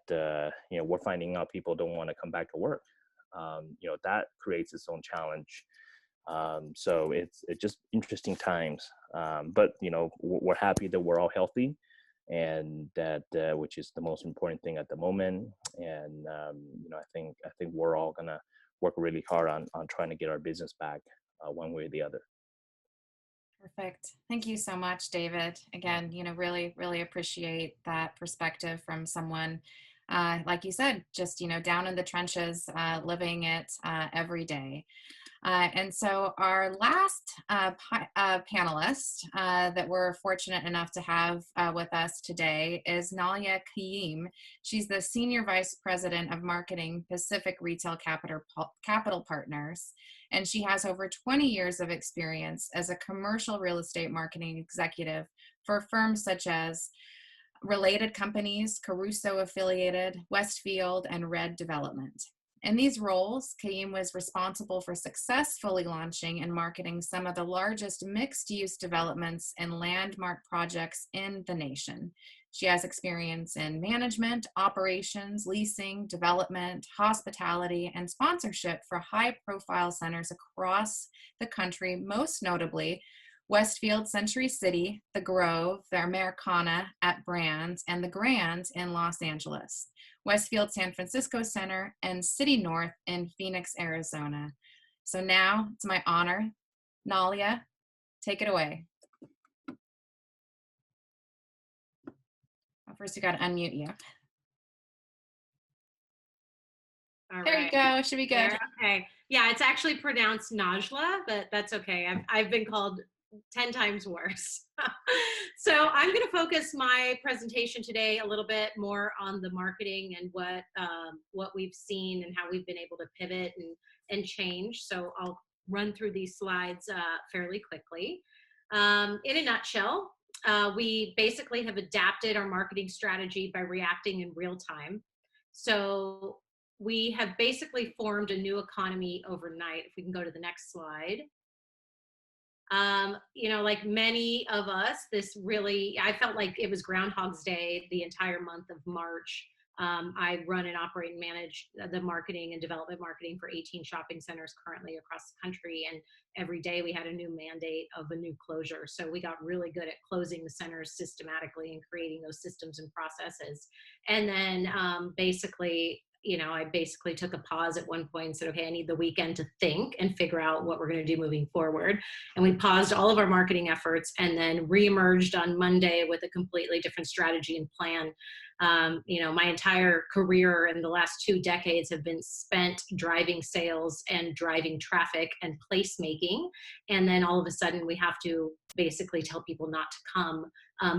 we're finding out people don't want to come back to work. That creates its own challenge. So it's just interesting times, but we're happy that we're all healthy, and that which is the most important thing at the moment. And I think we're all gonna work really hard on trying to get our business back one way or the other. Perfect. Thank you so much, David. Again, really, really appreciate that perspective from someone, like you said, just, down in the trenches, living it every day. And so our last panelist that we're fortunate enough to have with us today is Najla Kayyem. She's the Senior Vice President of Marketing, Pacific Retail Capital Partners, and she has over 20 years of experience as a commercial real estate marketing executive for firms such as Related Companies, Caruso Affiliated, Westfield, and Red Development. In these roles, Kayyem was responsible for successfully launching and marketing some of the largest mixed-use developments and landmark projects in the nation. She has experience in management, operations, leasing, development, hospitality, and sponsorship for high-profile centers across the country, most notably Westfield Century City, The Grove, the Americana at Brands, and the Grand in Los Angeles, Westfield San Francisco Center, and City North in Phoenix, Arizona. So now it's my honor. Najla, take it away. First, you got to unmute you. All there right. You go. Should be good. There, okay. Yeah, it's actually pronounced Najla, but that's okay. I've been called 10 times worse. So I'm going to focus my presentation today a little bit more on the marketing and what we've seen and how we've been able to pivot and change. So I'll run through these slides fairly quickly. In a nutshell, we basically have adapted our marketing strategy by reacting in real time. So we have basically formed a new economy overnight. If we can go to the next slide. Like many of us, I felt like it was Groundhog's Day the entire month of March. I run and operate and manage the marketing and development marketing for 18 shopping centers currently across the country. And every day we had a new mandate of a new closure. So we got really good at closing the centers systematically and creating those systems and processes. And then basically I basically took a pause at one point and said, okay, I need the weekend to think and figure out what we're going to do moving forward. And we paused all of our marketing efforts and then reemerged on Monday with a completely different strategy and plan. My entire career in the last 2 decades have been spent driving sales and driving traffic and placemaking. And then all of a sudden we have to basically tell people not to come,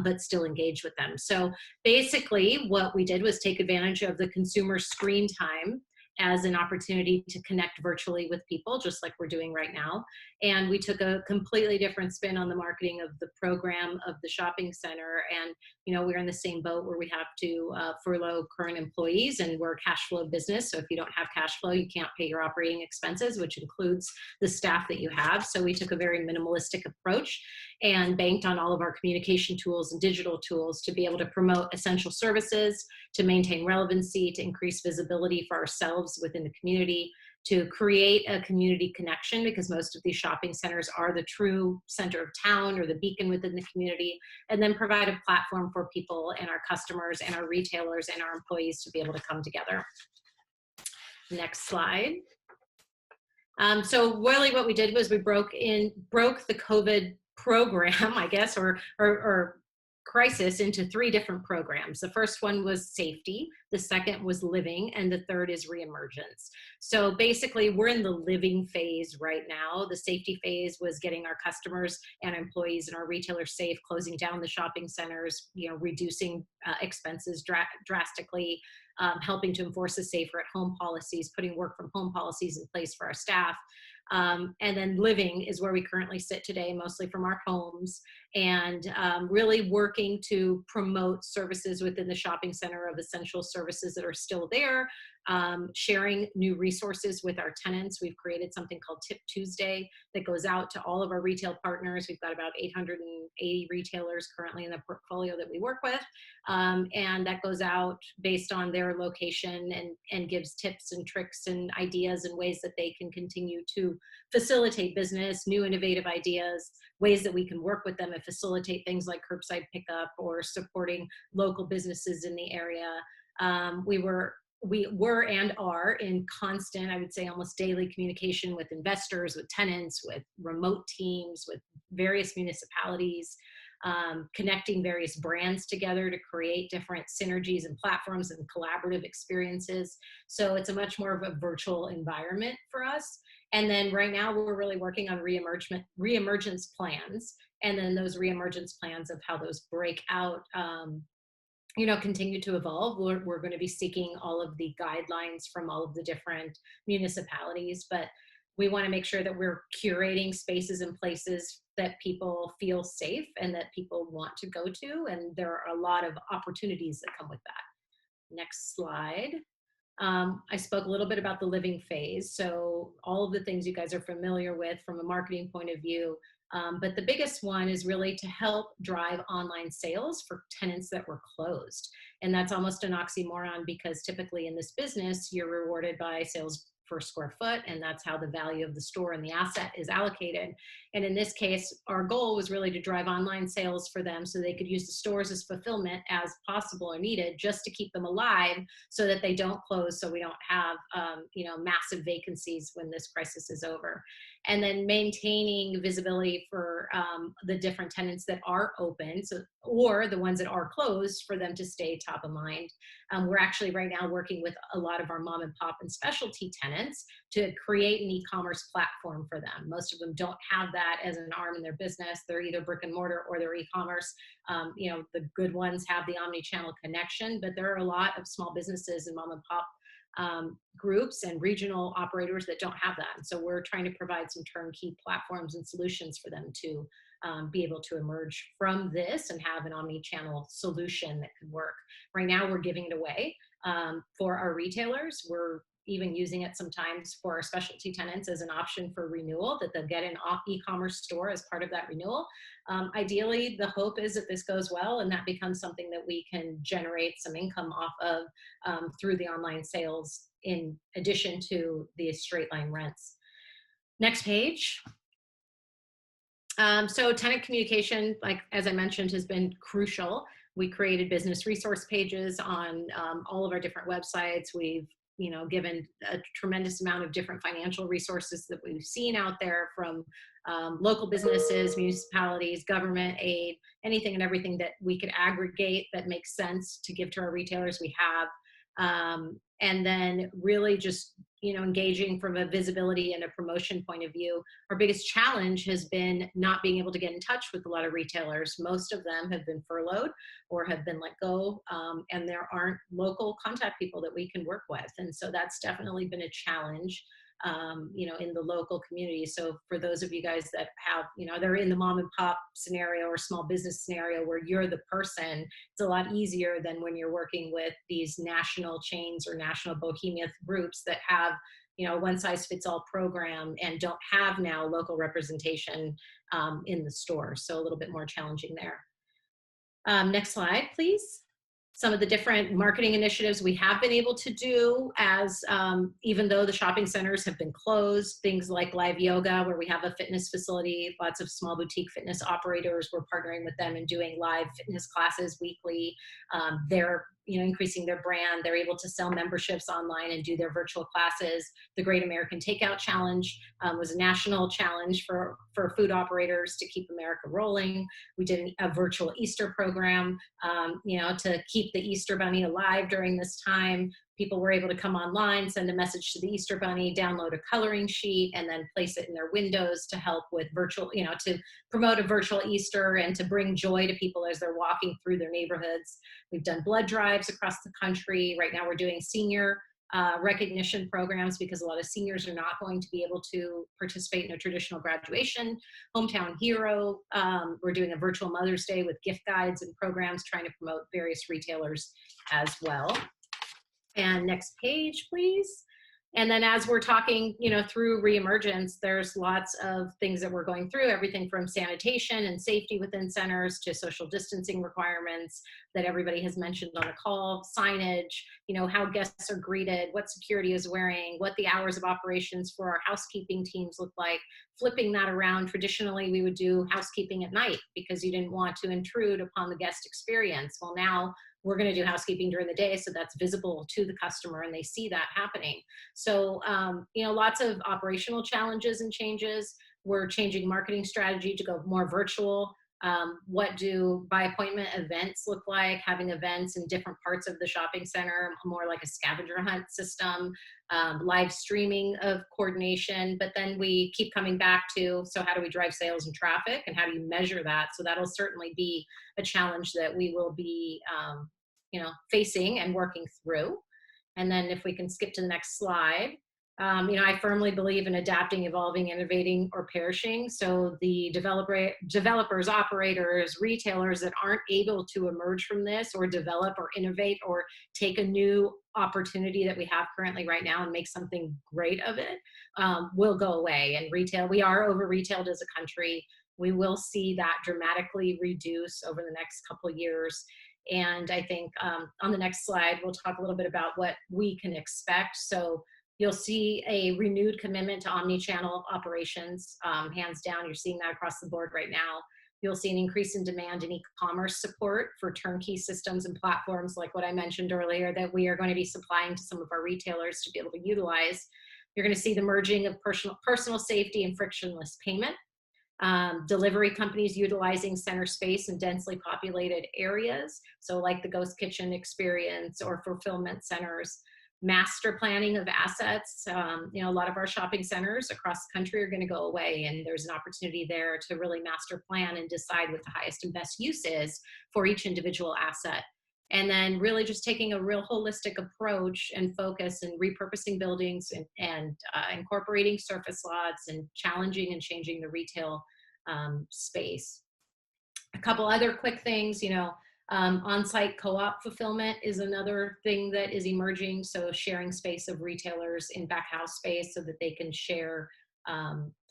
but still engage with them. So basically what we did was take advantage of the consumer screen time as an opportunity to connect virtually with people, just like we're doing right now. And we took a completely different spin on the marketing of the program of the shopping center. And, we're in the same boat where we have to furlough current employees, and we're a cash flow business. So if you don't have cash flow, you can't pay your operating expenses, which includes the staff that you have. So we took a very minimalistic approach and banked on all of our communication tools and digital tools to be able to promote essential services, to maintain relevancy, to increase visibility for ourselves within the community, to create a community connection, because most of these shopping centers are the true center of town or the beacon within the community, and then provide a platform for people and our customers and our retailers and our employees to be able to come together. Next slide. So really what we did was we broke the COVID program, I guess, or crisis into 3 different programs. The first one was safety, the second was living, and the third is reemergence. So basically we're in the living phase right now. The safety phase was getting our customers and employees and our retailers safe, closing down the shopping centers, reducing expenses drastically, helping to enforce the safer at home policies, putting work from home policies in place for our staff. And then living is where we currently sit today, mostly from our homes, and really working to promote services within the shopping center of essential services that are still there, sharing new resources with our tenants. We've created something called Tip Tuesday that goes out to all of our retail partners. We've got about 880 retailers currently in the portfolio that we work with. And that goes out based on their location and gives tips and tricks and ideas and ways that they can continue to facilitate business, new innovative ideas, ways that we can work with them and facilitate things like curbside pickup or supporting local businesses in the area. We were and are in constant, I would say almost daily communication with investors, with tenants, with remote teams, with various municipalities, connecting various brands together to create different synergies and platforms and collaborative experiences. So it's a much more of a virtual environment for us. And then right now we're really working on reemergence plans, and then those reemergence plans of how those break out continue to evolve. We're going to be seeking all of the guidelines from all of the different municipalities, but we want to make sure that we're curating spaces and places that people feel safe and that people want to go to. And there are a lot of opportunities that come with that. Next slide. I spoke a little bit about the living phase. So all of the things you guys are familiar with from a marketing point of view. But the biggest one is really to help drive online sales for tenants that were closed. And that's almost an oxymoron, because typically in this business, you're rewarded by sales per square foot, and that's how the value of the store and the asset is allocated. And in this case, our goal was really to drive online sales for them so they could use the stores as fulfillment as possible or needed, just to keep them alive so that they don't close, so we don't have massive vacancies when this crisis is over. And then maintaining visibility for the different tenants that are open, or the ones that are closed, for them to stay top of mind. We're actually right now working with a lot of our mom and pop and specialty tenants to create an e-commerce platform for them. Most of them don't have that as an arm in their business. They're either brick and mortar or they're e-commerce. The good ones have the omni-channel connection, but there are a lot of small businesses and mom and pop groups and regional operators that don't have that. And so we're trying to provide some turnkey platforms and solutions for them to be able to emerge from this and have an omni-channel solution that could work. Right now we're giving it away for our retailers. We're even using it sometimes for our specialty tenants as an option for renewal, that they'll get an e-commerce store as part of that renewal. Ideally, the hope is that this goes well and that becomes something that we can generate some income off of through the online sales, in addition to the straight line rents. Next page. So tenant communication, like as I mentioned, has been crucial. We created business resource pages on all of our different websites. We've given a tremendous amount of different financial resources that we've seen out there from local businesses, municipalities, government aid, anything and everything that we could aggregate that makes sense to give to our retailers, we have. And then really just, engaging from a visibility and a promotion point of view. Our biggest challenge has been not being able to get in touch with a lot of retailers. Most of them have been furloughed or have been let go, and there aren't local contact people that we can work with. And so that's definitely been a challenge, in the local community. So for those of you guys that have, they're in the mom and pop scenario or small business scenario where you're the person, it's a lot easier than when you're working with these national chains or national behemoth groups that have, one size fits all program and don't have now local representation in the store. So a little bit more challenging there. Next slide, please. Some of the different marketing initiatives we have been able to do as even though the shopping centers have been closed, things like live yoga, where we have a fitness facility, lots of small boutique fitness operators, we're partnering with them and doing live fitness classes weekly. They're increasing their brand. They're able to sell memberships online and do their virtual classes. The Great American Takeout Challenge was a national challenge for food operators to keep America rolling. We did a virtual Easter program, to keep the Easter Bunny alive during this time. People were able to come online, send a message to the Easter Bunny, download a coloring sheet, and then place it in their windows to help with virtual, to promote a virtual Easter and to bring joy to people as they're walking through their neighborhoods. We've done blood drives across the country. Right now we're doing senior recognition programs because a lot of seniors are not going to be able to participate in a traditional graduation. Hometown Hero, we're doing a virtual Mother's Day with gift guides and programs trying to promote various retailers as well. And next page, please. And then as we're talking, through reemergence, there's lots of things that we're going through, everything from sanitation and safety within centers to social distancing requirements that everybody has mentioned on the call, signage, how guests are greeted, what security is wearing, what the hours of operations for our housekeeping teams look like, flipping that around. Traditionally, we would do housekeeping at night because you didn't want to intrude upon the guest experience. Well, now we're going to do housekeeping during the day, so that's visible to the customer and they see that happening. So, lots of operational challenges and changes. We're changing marketing strategy to go more virtual. What do by appointment events look like? Having events in different parts of the shopping center, more like a scavenger hunt system, live streaming of coordination. But then we keep coming back to, so how do we drive sales and traffic and how do you measure that? So that'll certainly be a challenge that we will be, facing and working through. And then if we can skip to the next slide. I firmly believe in adapting, evolving, innovating, or perishing. So the developers, operators, retailers that aren't able to emerge from this or develop or innovate or take a new opportunity that we have currently right now and make something great of it will go away. And retail, we are over-retailed as a country. We will see that dramatically reduce over the next couple of years. And I think on the next slide, we'll talk a little bit about what we can expect. So you'll see a renewed commitment to omni-channel operations, hands down. You're seeing that across the board right now. You'll see an increase in demand in e-commerce support for turnkey systems and platforms like what I mentioned earlier that we are going to be supplying to some of our retailers to be able to utilize. You're going to see the merging of personal safety and frictionless payment. Delivery companies utilizing center space in densely populated areas, so like the ghost kitchen experience or fulfillment centers. Master planning of assets. A lot of our shopping centers across the country are going to go away, and there's an opportunity there to really master plan and decide what the highest and best use is for each individual asset. And then really just taking a real holistic approach and focus and repurposing buildings and incorporating surface lots and challenging and changing the retail space. A couple other quick things, on-site co-op fulfillment is another thing that is emerging. So sharing space of retailers in back house space so that they can share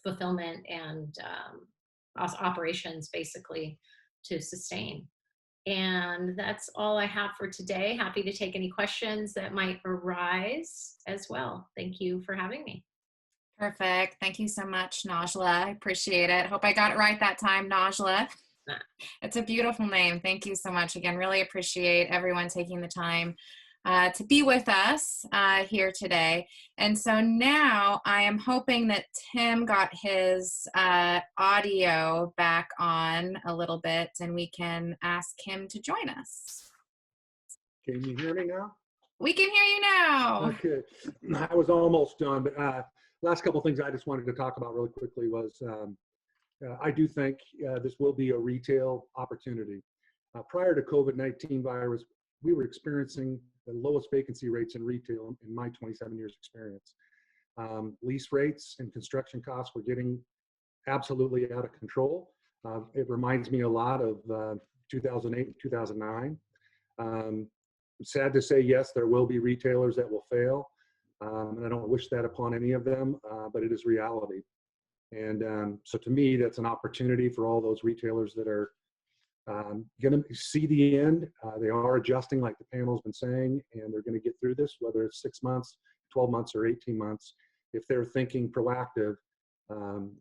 fulfillment and operations basically to sustain. And that's all I have for today. Happy to take any questions that might arise as well. Thank you for having me. Perfect. Thank you so much, Najla. I appreciate it. Hope I got it right that time, Najla. It's a beautiful name. Thank you so much. Again, really appreciate everyone taking the time to be with us here today. And so now I am hoping that Tim got his audio back on a little bit and we can ask him to join us. Can you hear me now? We can hear you now. Okay, I was almost done, but last couple of things I just wanted to talk about really quickly was I do think this will be a retail opportunity. Prior to COVID-19 virus, we were experiencing the lowest vacancy rates in retail in my 27 years experience. Lease rates and construction costs were getting absolutely out of control. It reminds me a lot of 2008 and 2009. Sad to say, yes, there will be retailers that will fail, and I don't wish that upon any of them, but it is reality. And so to me, that's an opportunity for all those retailers that are going to see the end. They are adjusting, like the panel's been saying, and they're going to get through this, whether it's 6 months, 12 months, or 18 months. If they're thinking proactive,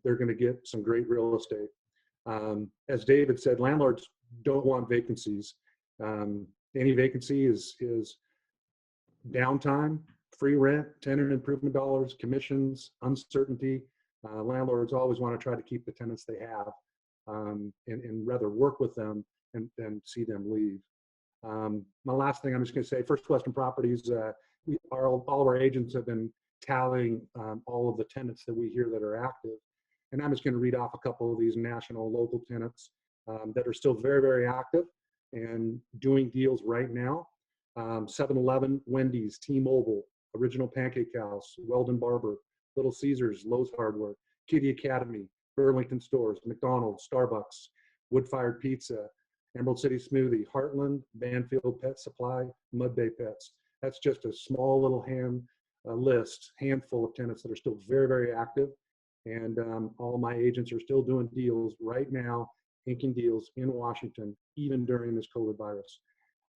they're going to get some great real estate. As David said, landlords don't want vacancies. Any vacancy is downtime, free rent, tenant improvement dollars, commissions, uncertainty. Landlords always want to try to keep the tenants they have and rather work with them than see them leave. My last thing I'm just going to say, First Western Properties, all of our agents have been tallying all of the tenants that we hear that are active. And I'm just going to read off a couple of these national local tenants that are still very, very active and doing deals right now. 7-Eleven, Wendy's, T-Mobile, Original Pancake House, Weldon Barber, Little Caesars, Lowe's Hardware, Kitty Academy, Burlington Stores, McDonald's, Starbucks, Wood-Fired Pizza, Emerald City Smoothie, Heartland, Banfield Pet Supply, Mud Bay Pets. That's just a small little handful of tenants that are still very, very active. And all my agents are still doing deals right now, inking deals in Washington, even during this COVID virus.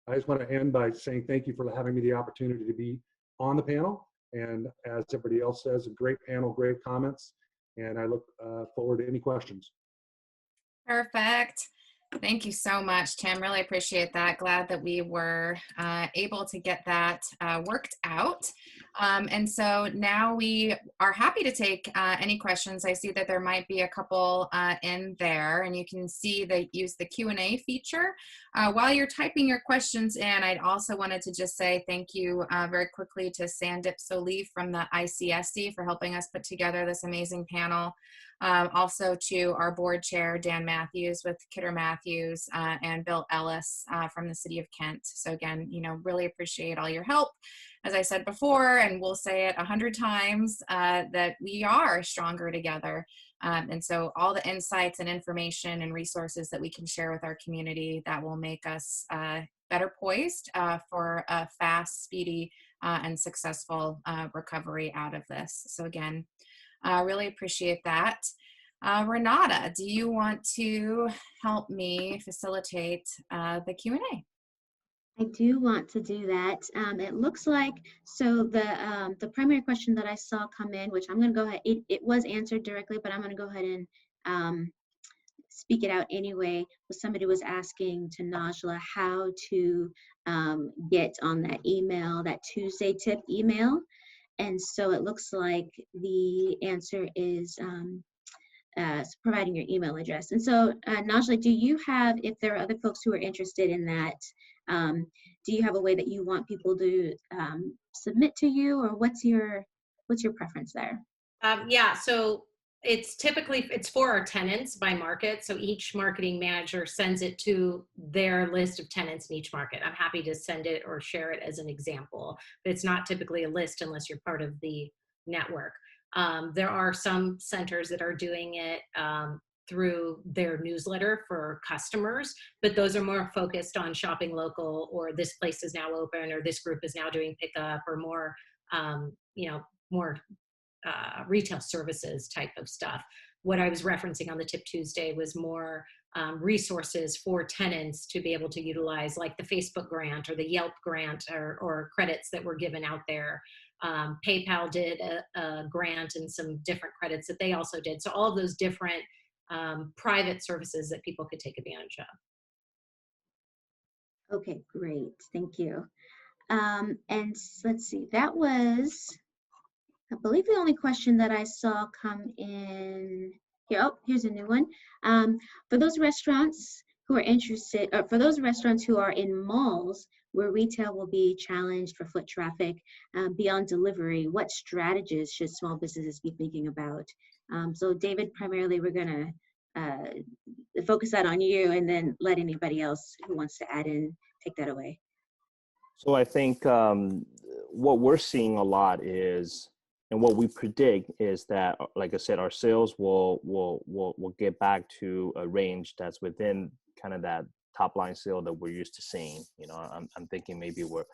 I just want to end by saying thank you for having me the opportunity to be on the panel. And as everybody else says, a great panel, great comments. And I look forward to any questions. Perfect. Thank you so much, Tim. Really appreciate that. Glad that we were able to get that worked out. And so now we are happy to take any questions. I see that there might be a couple in there, and you can see they use the Q&A feature. While you're typing your questions in, I'd also wanted to just say thank you very quickly to Sandeep from the ICSC for helping us put together this amazing panel. Also to our board chair, Dan Mathews with Kidder Mathews and Bill Ellis from the city of Kent. So again, really appreciate all your help. As I said before, and we'll say it 100 times, that we are stronger together. And so all the insights and information and resources that we can share with our community, that will make us better poised for a fast, speedy, and successful recovery out of this. So again, really appreciate that. Renata, do you want to help me facilitate the Q&A? I do want to do that. It looks like, so the primary question that I saw come in, which I'm going to go ahead, it was answered directly, but I'm going to go ahead and speak it out anyway. Somebody was asking to Najla how to get on that email, that Tuesday tip email. And so it looks like the answer is providing your email address. And so Najla, do you have, if there are other folks who are interested in that, do you have a way that you want people to submit to you, or what's your preference there? Yeah, so it's for our tenants by market. So each marketing manager sends it to their list of tenants in each market. I'm happy to send it or share it as an example, but it's not typically a list unless you're part of the network. There are some centers that are doing it through their newsletter for customers, but those are more focused on shopping local, or this place is now open, or this group is now doing pickup, or more, more retail services type of stuff. What I was referencing on the Tip Tuesday was more resources for tenants to be able to utilize, like the Facebook grant or the Yelp grant, or credits that were given out there. PayPal did a grant and some different credits that they also did. So all of those different private services that people could take advantage of. Okay, great, thank you. And let's see, that was, I believe, the only question that I saw come in here. Oh, here's a new one. For those restaurants who are interested, for those restaurants who are in malls where retail will be challenged for foot traffic beyond delivery, what strategies should small businesses be thinking about? So David, primarily we're gonna focus that on you and then let anybody else who wants to add in take that away. So I think what we're seeing a lot is, and what we predict is that, like I said, our sales will get back to a range that's within kind of that top line sale that we're used to seeing. You know, I'm thinking maybe we're,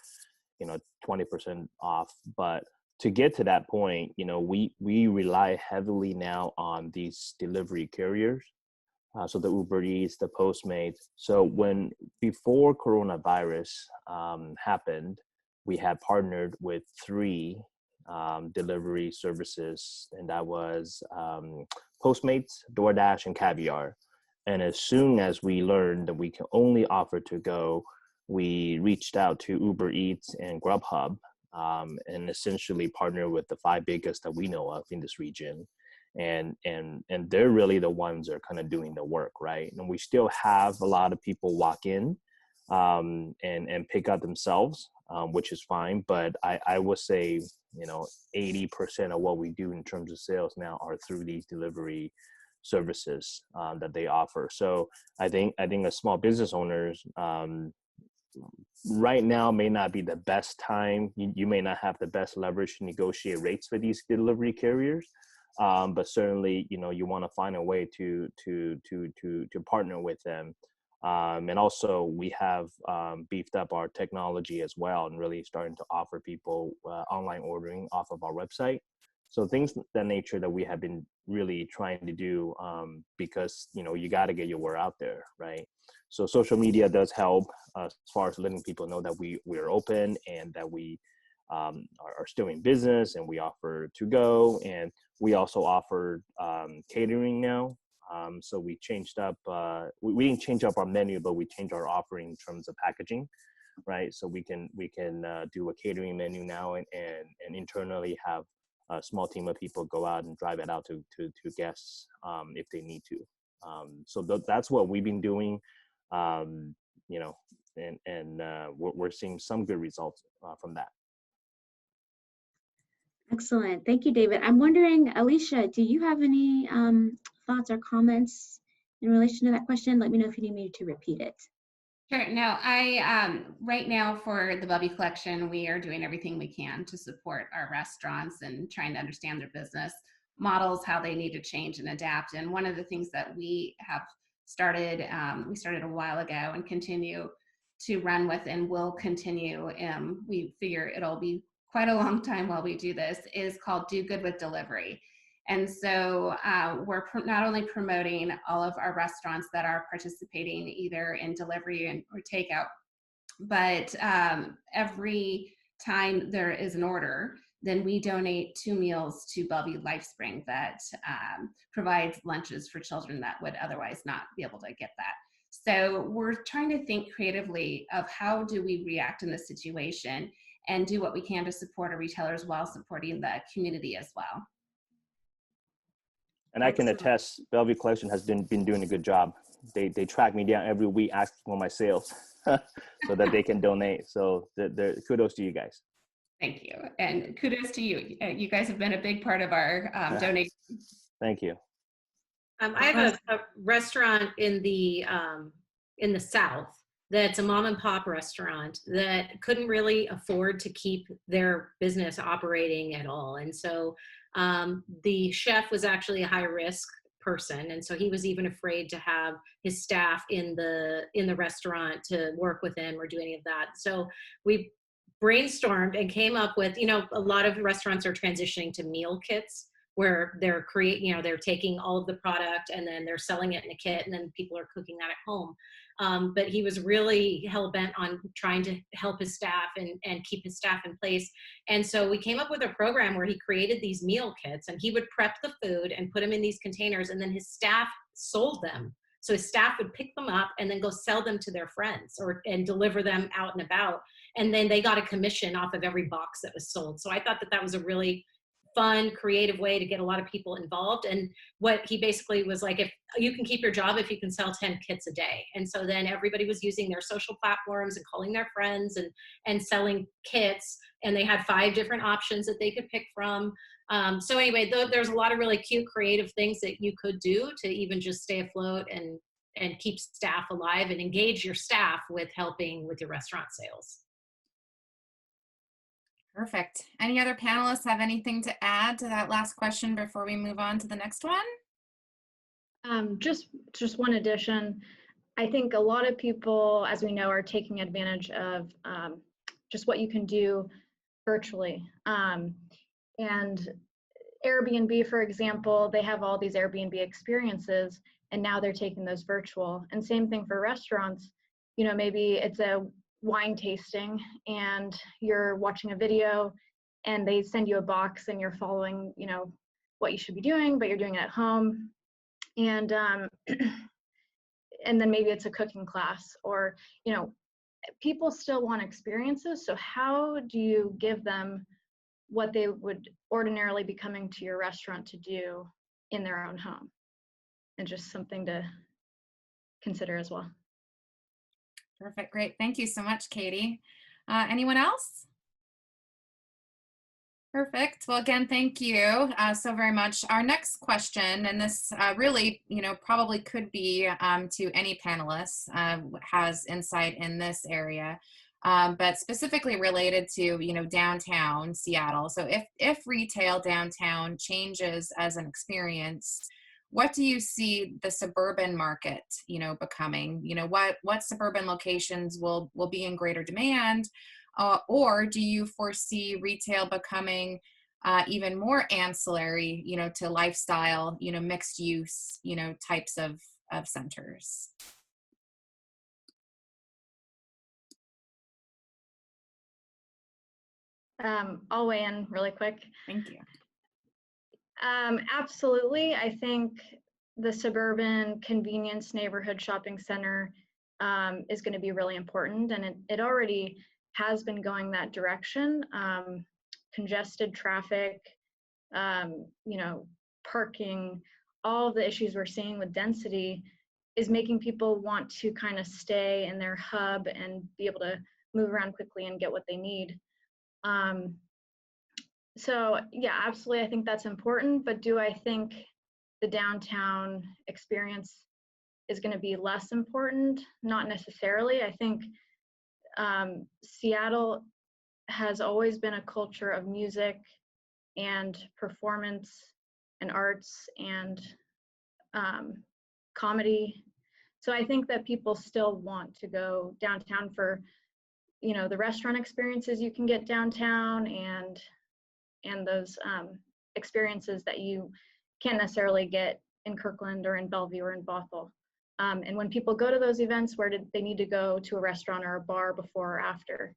20% off, but to get to that point, we rely heavily now on these delivery carriers. So the Uber Eats, the Postmates. So before coronavirus happened, we had partnered with 3 delivery services, and that was Postmates, DoorDash, and Caviar. And as soon as we learned that we can only offer to go, we reached out to Uber Eats and Grubhub, and essentially partnered with the 5 biggest that we know of in this region. And they're really the ones that are kind of doing the work, right? And we still have a lot of people walk in and pick up themselves, which is fine. But I would say, 80% of what we do in terms of sales now are through these delivery services that they offer. So I think as small business owners, right now may not be the best time. You may not have the best leverage to negotiate rates for these delivery carriers. But certainly, you want to find a way to partner with them. And also we have beefed up our technology as well, and really starting to offer people online ordering off of our website. So things of that nature that we have been really trying to do, because, you got to get your word out there, right? So social media does help as far as letting people know that we're open and that we are still in business, and we offer to go, and we also offer catering now. So we changed up, we didn't change up our menu, but we changed our offering in terms of packaging, right? So we can do a catering menu now, and internally have a small team of people go out and drive it out to guests if they need to. So that's what we've been doing, and we're seeing some good results from that. Excellent. Thank you, David. I'm wondering, Alesha, do you have any thoughts or comments in relation to that question? Let me know if you need me to repeat it. Sure. No, I right now for the Bubby Collection, we are doing everything we can to support our restaurants and trying to understand their business models, how they need to change and adapt. And one of the things that we have started, we started a while ago and continue to run with and will continue, we figure it'll be quite a long time while we do this, is called Do Good with Delivery. And so we're not only promoting all of our restaurants that are participating either in delivery or takeout, but every time there is an order, then we donate 2 meals to Bellevue LifeSpring that provides lunches for children that would otherwise not be able to get that. So we're trying to think creatively of how do we react in this situation and do what we can to support our retailers while supporting the community as well. And I can attest, Bellevue Collection has been doing a good job. They track me down every week, asking for my sales so that they can donate. So kudos to you guys. Thank you. And kudos to you. You guys have been a big part of our donation. Thank you. I have a restaurant in the South that's a mom and pop restaurant that couldn't really afford to keep their business operating at all. And so the chef was actually a high risk person. And so he was even afraid to have his staff in the restaurant to work with him or do any of that. So we brainstormed and came up with, a lot of restaurants are transitioning to meal kits, where they're they're taking all of the product and then they're selling it in a kit, and then people are cooking that at home. But he was really hell-bent on trying to help his staff and keep his staff in place. And so we came up with a program where he created these meal kits, and he would prep the food and put them in these containers, and then his staff sold them So his staff would pick them up and then go sell them to their friends and deliver them out and about. And then they got a commission off of every box that was sold. So I thought that was a really fun, creative way to get a lot of people involved. And what he basically was like, if you can keep your job if you can sell 10 kits a day. And so then everybody was using their social platforms and calling their friends and selling kits. And they had 5 different options that they could pick from. So anyway, there's a lot of really cute, creative things that you could do to even just stay afloat and keep staff alive and engage your staff with helping with your restaurant sales. Perfect. Any other panelists have anything to add to that last question before we move on to the next one? Just one addition. I think a lot of people, as we know, are taking advantage of just what you can do virtually. And Airbnb, for example, they have all these Airbnb experiences, and now they're taking those virtual. And same thing for restaurants. You know, maybe it's a wine tasting and you're watching a video and they send you a box and you're following, you know, what you should be doing, but you're doing it at home. And and then maybe it's a cooking class, or, you know, people still want experiences. So how do you give them what they would ordinarily be coming to your restaurant to do in their own home? And just something to consider as well. Perfect. Great. Thank you so much, Katie. Anyone else? Perfect. Well, again, thank you so very much. Our next question, and this really, you know, probably could be to any panelist has insight in this area, but specifically related to, you know, downtown Seattle. So if retail downtown changes as an experience, what do you see the suburban market, you know, becoming? You know, what suburban locations will be in greater demand, or do you foresee retail becoming even more ancillary, you know, to lifestyle, you know, mixed use, you know, types of centers? I'll weigh in really quick. Thank you. Absolutely. I think the suburban convenience neighborhood shopping center is going to be really important, and it already has been going that direction. Congested traffic, you know, parking, all the issues we're seeing with density is making people want to kind of stay in their hub and be able to move around quickly and get what they need. So yeah, absolutely, I think that's important, but do I think the downtown experience is going to be less important? Not necessarily. I think Seattle has always been a culture of music and performance and arts and comedy. So I think that people still want to go downtown for, you know, the restaurant experiences you can get downtown and those experiences that you can't necessarily get in Kirkland or in Bellevue or in Bothell. And when people go to those events, where did they need to go to a restaurant or a bar before or after?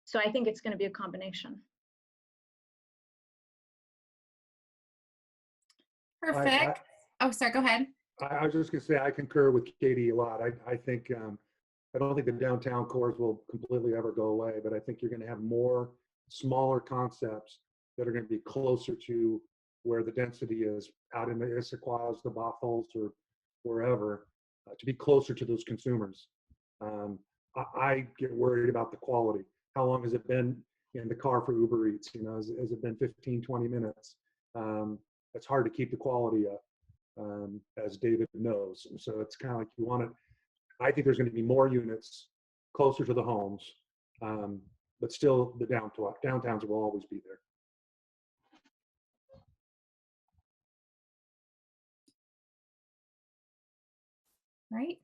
So I think it's going to be a combination. Perfect. Oh, sorry, go ahead. I was just going to say, I concur with Katie a lot. I think, I don't think the downtown cores will completely ever go away, but I think you're going to have more smaller concepts that are going to be closer to where the density is, out in the Issaquahs, the Bothells, or wherever, to be closer to those consumers. I get worried about the quality. How long has it been in the car for Uber Eats? You know, has it been 15, 20 minutes? It's hard to keep the quality up, as David knows. And so it's kind of like you want it. I think there's going to be more units closer to the homes, but still the downtowns will always be there. Right.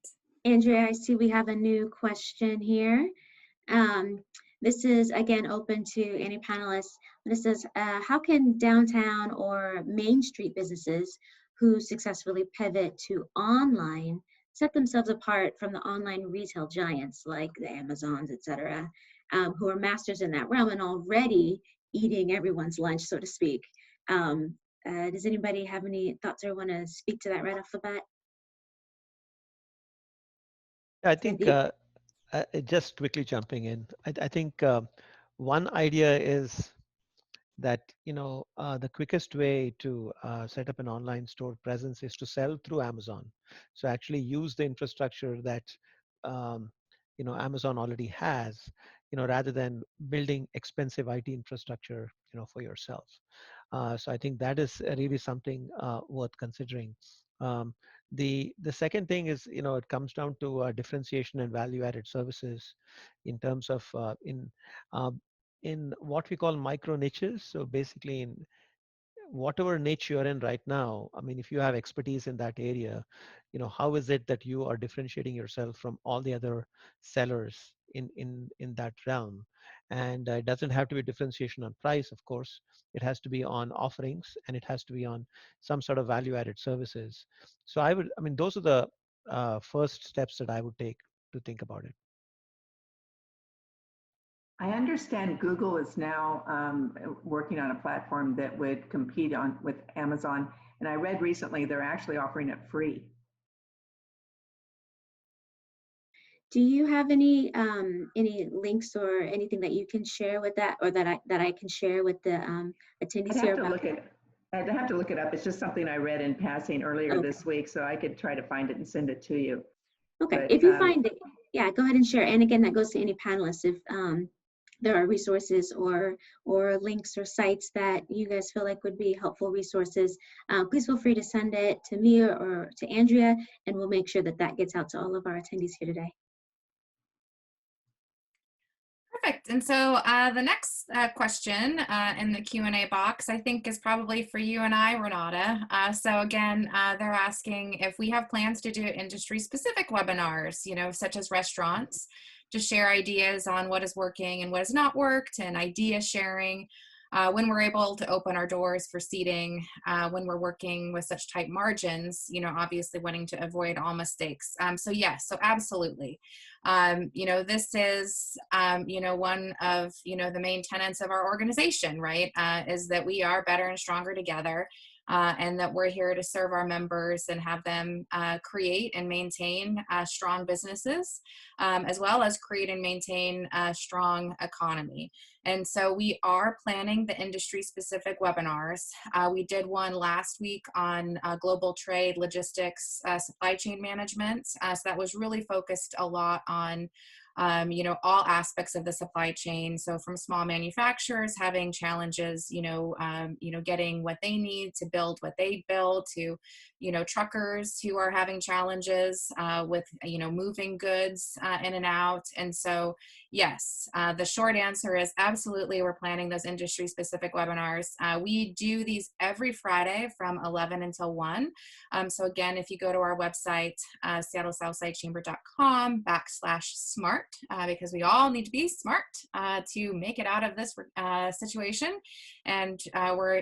Andrea, I see we have a new question here. This is again open to any panelists. But it says, how can downtown or Main Street businesses who successfully pivot to online set themselves apart from the online retail giants like the Amazons, et cetera, who are masters in that realm and already eating everyone's lunch, so to speak? Does anybody have any thoughts or want to speak to that right off the bat? I think Sandeep? just quickly jumping in, I think one idea is that the quickest way to set up an online store presence is to sell through Amazon. So actually use the infrastructure that um, Amazon already has, rather than building expensive IT infrastructure for yourself. So I think that is really something worth considering. Um, the second thing is, it comes down to differentiation and value added services in terms of uh, in what we call micro niches. So basically in whatever niche you're in right now, I mean, if you have expertise in that area, how is it that you are differentiating yourself from all the other sellers in that realm? And it doesn't have to be differentiation on price, of course. It has to be on offerings, and it has to be on some sort of value added services. So I mean, those are the first steps that I would take to think about it. I understand Google is now working on a platform that would compete with Amazon, and I read recently they're actually offering it free. Do you have any links or anything that you can share with that, or that I can share with the attendees here about that? I'd have to look it up. It's just something I read in passing earlier Okay. this week, so I could try to find it and send it to you. Okay, But, if you find it, yeah, go ahead and share. And again, that goes to any panelists. If there are resources or links or sites that you guys feel like would be helpful resources, please feel free to send it to me or to Andrea, and we'll make sure that that gets out to all of our attendees here today. Perfect. And so the next question in the Q&A box, I think, is probably for you and I, Renata. So again, they're asking if we have plans to do industry-specific webinars, such as restaurants, to share ideas on what is working and what has not worked, and idea sharing. When we're able to open our doors for seating, when we're working with such tight margins, obviously wanting to avoid all mistakes. So yes, so absolutely. This is, one of, the main tenets of our organization, right? Is that we are better and stronger together. And that we're here to serve our members and have them create and maintain strong businesses, as well as create and maintain a strong economy. And so we are planning the industry-specific webinars. We did one last week on global trade, logistics, supply chain management. So that was really focused a lot on all aspects of the supply chain. So from small manufacturers having challenges, getting what they need to build what they build, to, truckers who are having challenges with, moving goods in and out. And so, yes, the short answer is absolutely, we're planning those industry specific webinars. We do these every Friday from 11 until 1. So again, if you go to our website, seattlesouthsidechamber.com/smart, because we all need to be smart to make it out of this situation. And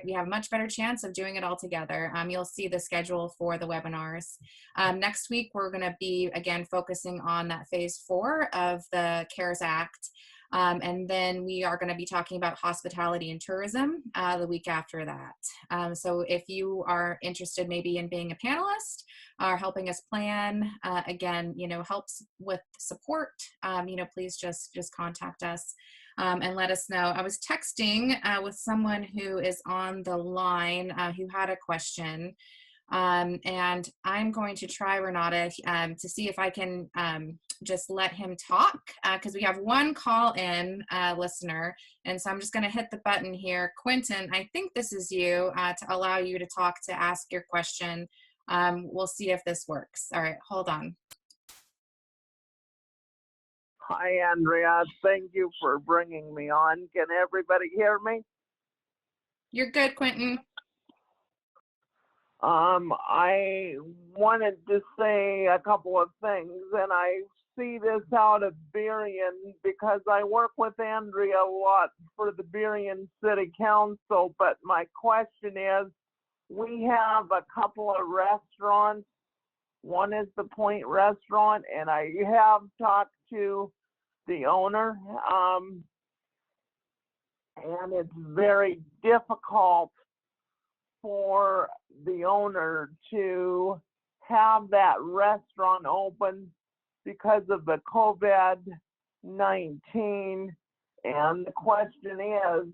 we have a much better chance of doing it all together. You'll see the schedule for the webinars. Next week, we're going to be, again, focusing on that phase 4 of the CARES Act. And then we are going to be talking about hospitality and tourism the week after that. So if you are interested maybe in being a panelist or helping us plan, again, helps with support, please just contact us and let us know. I was texting with someone who is on the line who had a question. And I'm going to try, Renata, to see if I can just let him talk, because we have one call-in listener. And so I'm just going to hit the button here. Quentin, I think this is you, to allow you to talk, to ask your question. We'll see if this works. All right, hold on. Hi, Andrea. Thank you for bringing me on. Can everybody hear me? You're good, Quentin. I wanted to say a couple of things, and I see this out of Burien because I work with Andrea a lot for the Burien City Council, but my question is, we have a couple of restaurants. One is the Point Restaurant, and I have talked to the owner, and it's very difficult for the owner to have that restaurant open because of the COVID-19. And the question is,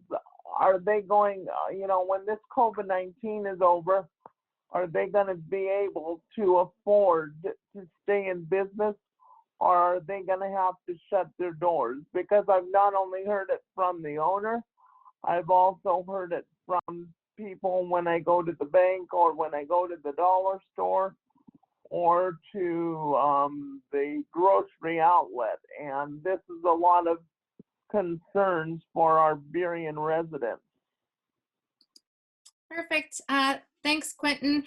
are they going, when this COVID-19 is over, are they going to be able to afford to stay in business, or are they going to have to shut their doors? Because I've not only heard it from the owner, I've also heard it from people when I go to the bank or when I go to the dollar store or to the grocery outlet. And this is a lot of concerns for our Burien residents. Perfect. Thanks, Quentin.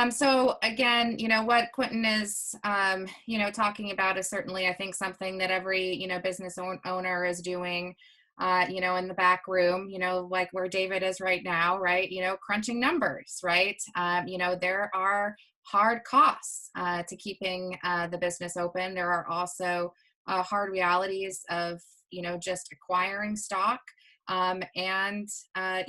So again, what Quentin is, talking about is certainly, I think, something that every, business owner is doing, in the back room, like where David is right now, right? Crunching numbers, right? There are hard costs to keeping the business open. There are also hard realities of, just acquiring stock. And as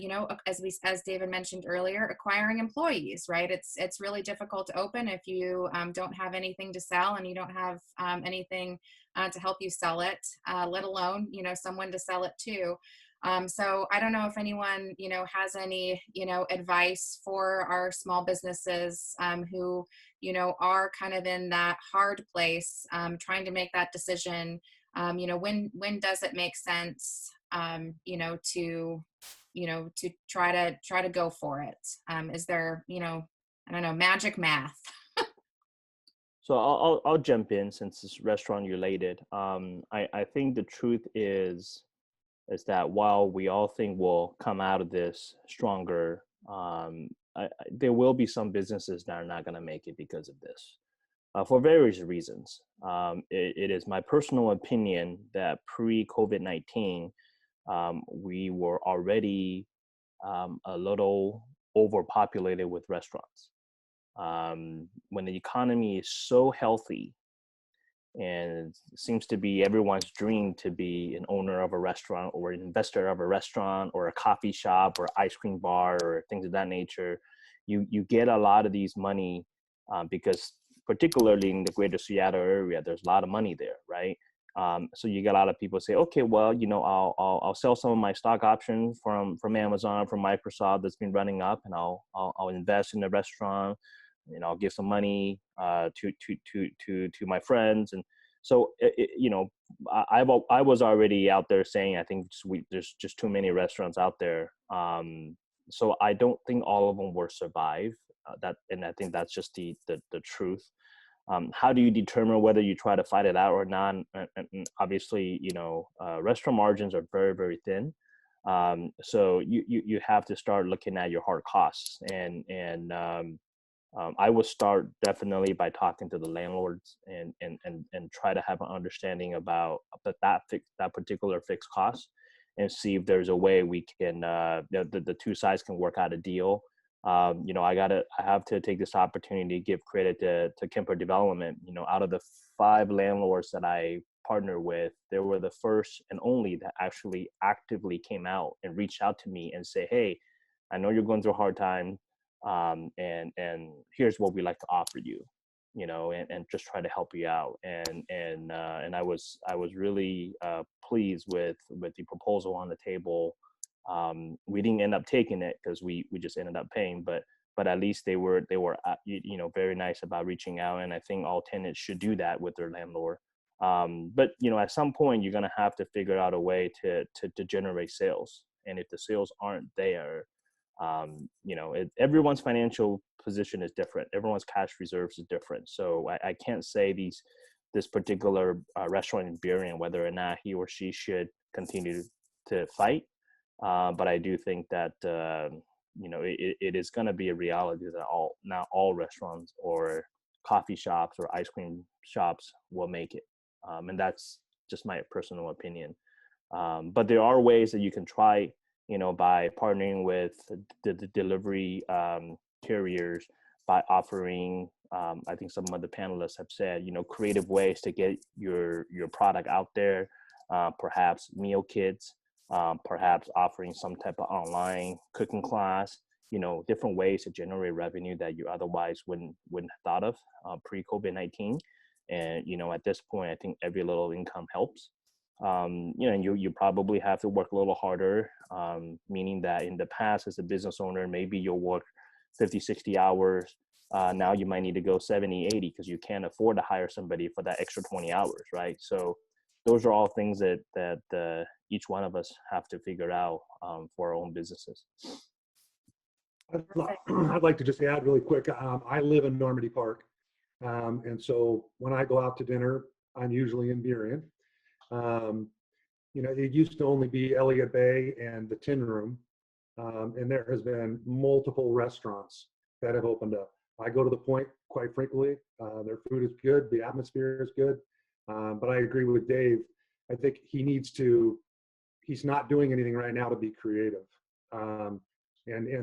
David mentioned earlier, acquiring employees, right? It's really difficult to open if you don't have anything to sell and you don't have anything to help you sell it, let alone someone to sell it to. So I don't know if anyone has any advice for our small businesses who are kind of in that hard place, trying to make that decision. When does it make sense? To try to go for it. Is there, I don't know, magic math? So I'll jump in since it's restaurant related. I think the truth is that while we all think we'll come out of this stronger, there will be some businesses that are not going to make it because of this. For various reasons. It is my personal opinion that pre-COVID-19, we were already a little overpopulated with restaurants. When the economy is so healthy, and it seems to be everyone's dream to be an owner of a restaurant or an investor of a restaurant or a coffee shop or ice cream bar or things of that nature, you get a lot of these money because particularly in the greater Seattle area, there's a lot of money there, right? So you get a lot of people say, okay, well, I'll sell some of my stock options from Amazon, from Microsoft that's been running up, and I'll invest in the restaurant, and I'll give some money to my friends. And so I was already out there saying I think there's just too many restaurants out there. So I don't think all of them will survive. And I think that's just the truth. How do you determine whether you try to fight it out or not? And obviously, restaurant margins are very, very thin. So you have to start looking at your hard costs. And I would start definitely by talking to the landlords and try to have an understanding about that particular fixed cost, and see if there's a way we can the two sides can work out a deal. I have to take this opportunity to give credit to Kemper Development. Out of the 5 landlords that I partner with, they were the first and only that actually actively came out and reached out to me and say, hey, I know you're going through a hard time, and here's what we like to offer you, and just try to help you out. And I was really pleased with the proposal on the table. We didn't end up taking it because we just ended up paying, but at least they were very nice about reaching out, and I think all tenants should do that with their landlord. But at some point you're going to have to figure out a way to generate sales, and if the sales aren't there, everyone's financial position is different, everyone's cash reserves is different, so I can't say this particular restaurant in Burien whether or not he or she should continue to fight. But I do think that it is going to be a reality that not all restaurants or coffee shops or ice cream shops will make it, and that's just my personal opinion. But there are ways that you can try, by partnering with the delivery carriers, by offering, I think some of the panelists have said, creative ways to get your product out there, perhaps meal kits. Perhaps offering some type of online cooking class, different ways to generate revenue that you otherwise wouldn't have thought of pre-COVID-19. And, at this point, I think every little income helps. You probably have to work a little harder, meaning that in the past as a business owner, maybe you'll work 50, 60 hours. Now you might need to go 70, 80 because you can't afford to hire somebody for that extra 20 hours, right? So those are all things that each one of us have to figure out for our own businesses. I'd like to just add really quick. I live in Normandy Park. And so when I go out to dinner, I'm usually in Burien. It used to only be Elliott Bay and the Tin Room. And there has been multiple restaurants that have opened up. I go to the Point quite frequently. Their food is good. The atmosphere is good. But I agree with Dave. I think he's not doing anything right now to be creative. And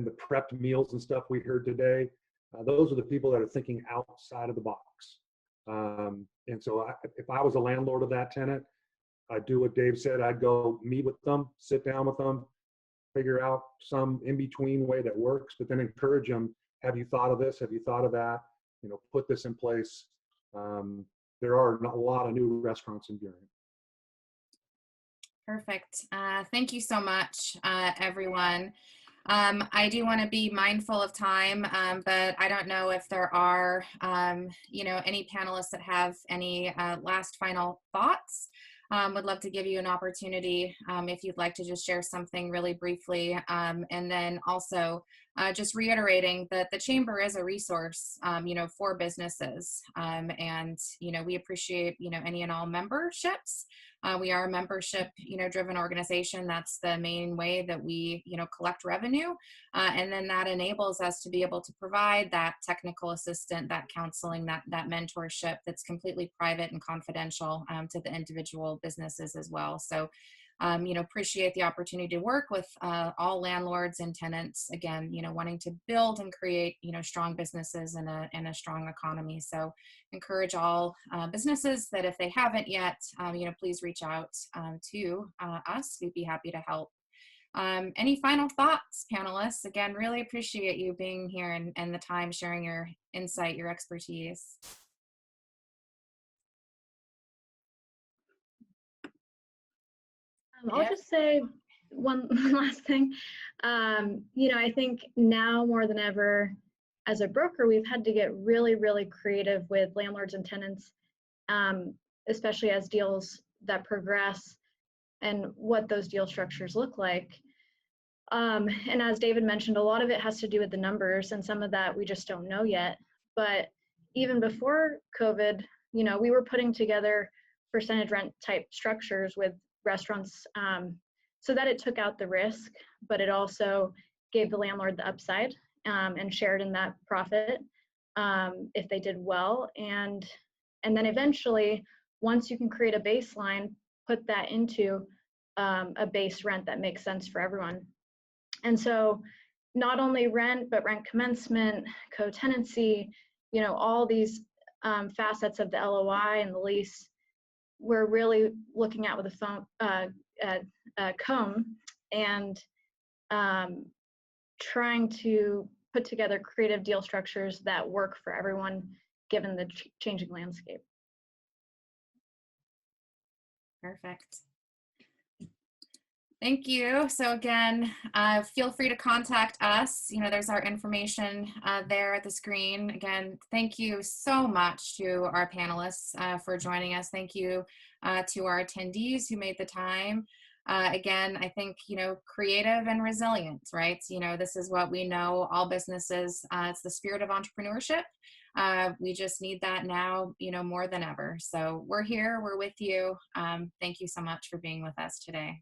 the prepped meals and stuff we heard today, those are the people that are thinking outside of the box. And so if I was a landlord of that tenant, I'd do what Dave said. I'd go meet with them, sit down with them, figure out some in-between way that works, but then encourage them. Have you thought of this? Have you thought of that? Put this in place. There are a lot of new restaurants in Burien. Perfect. Thank you so much, everyone. I do want to be mindful of time, but I don't know if there are, any panelists that have any last final thoughts. Would love to give you an opportunity if you'd like to just share something really briefly. And then also just reiterating that the Chamber is a resource, for businesses. And, we appreciate, any and all memberships. We are a membership, driven organization. That's the main way that we, collect revenue. And then that enables us to be able to provide that technical assistant, that counseling, that mentorship that's completely private and confidential to the individual businesses as well. So, appreciate the opportunity to work with all landlords and tenants, again, wanting to build and create, strong businesses in a strong economy. So encourage all businesses that if they haven't yet, please reach out to us. We'd be happy to help. Any final thoughts, panelists? Again, really appreciate you being here and the time sharing your insight, your expertise. I'll just say one last thing. I think now more than ever, as a broker, we've had to get really, really creative with landlords and tenants, especially as deals that progress and what those deal structures look like. And as David mentioned, a lot of it has to do with the numbers, and some of that we just don't know yet. But even before COVID, we were putting together percentage rent type structures with restaurants so that it took out the risk, but it also gave the landlord the upside and shared in that profit if they did well. And then eventually, once you can create a baseline, put that into a base rent that makes sense for everyone. And so not only rent, but rent commencement, co-tenancy, all these facets of the LOI and the lease, we're really looking at with a comb and trying to put together creative deal structures that work for everyone given the changing landscape. Perfect. Thank you. So again, feel free to contact us. There's our information there at the screen. Again, thank you so much to our panelists for joining us. Thank you to our attendees who made the time. Again, I think, creative and resilient, right? This is what we know, all businesses, it's the spirit of entrepreneurship. We just need that now, more than ever. So we're here, we're with you. Thank you so much for being with us today.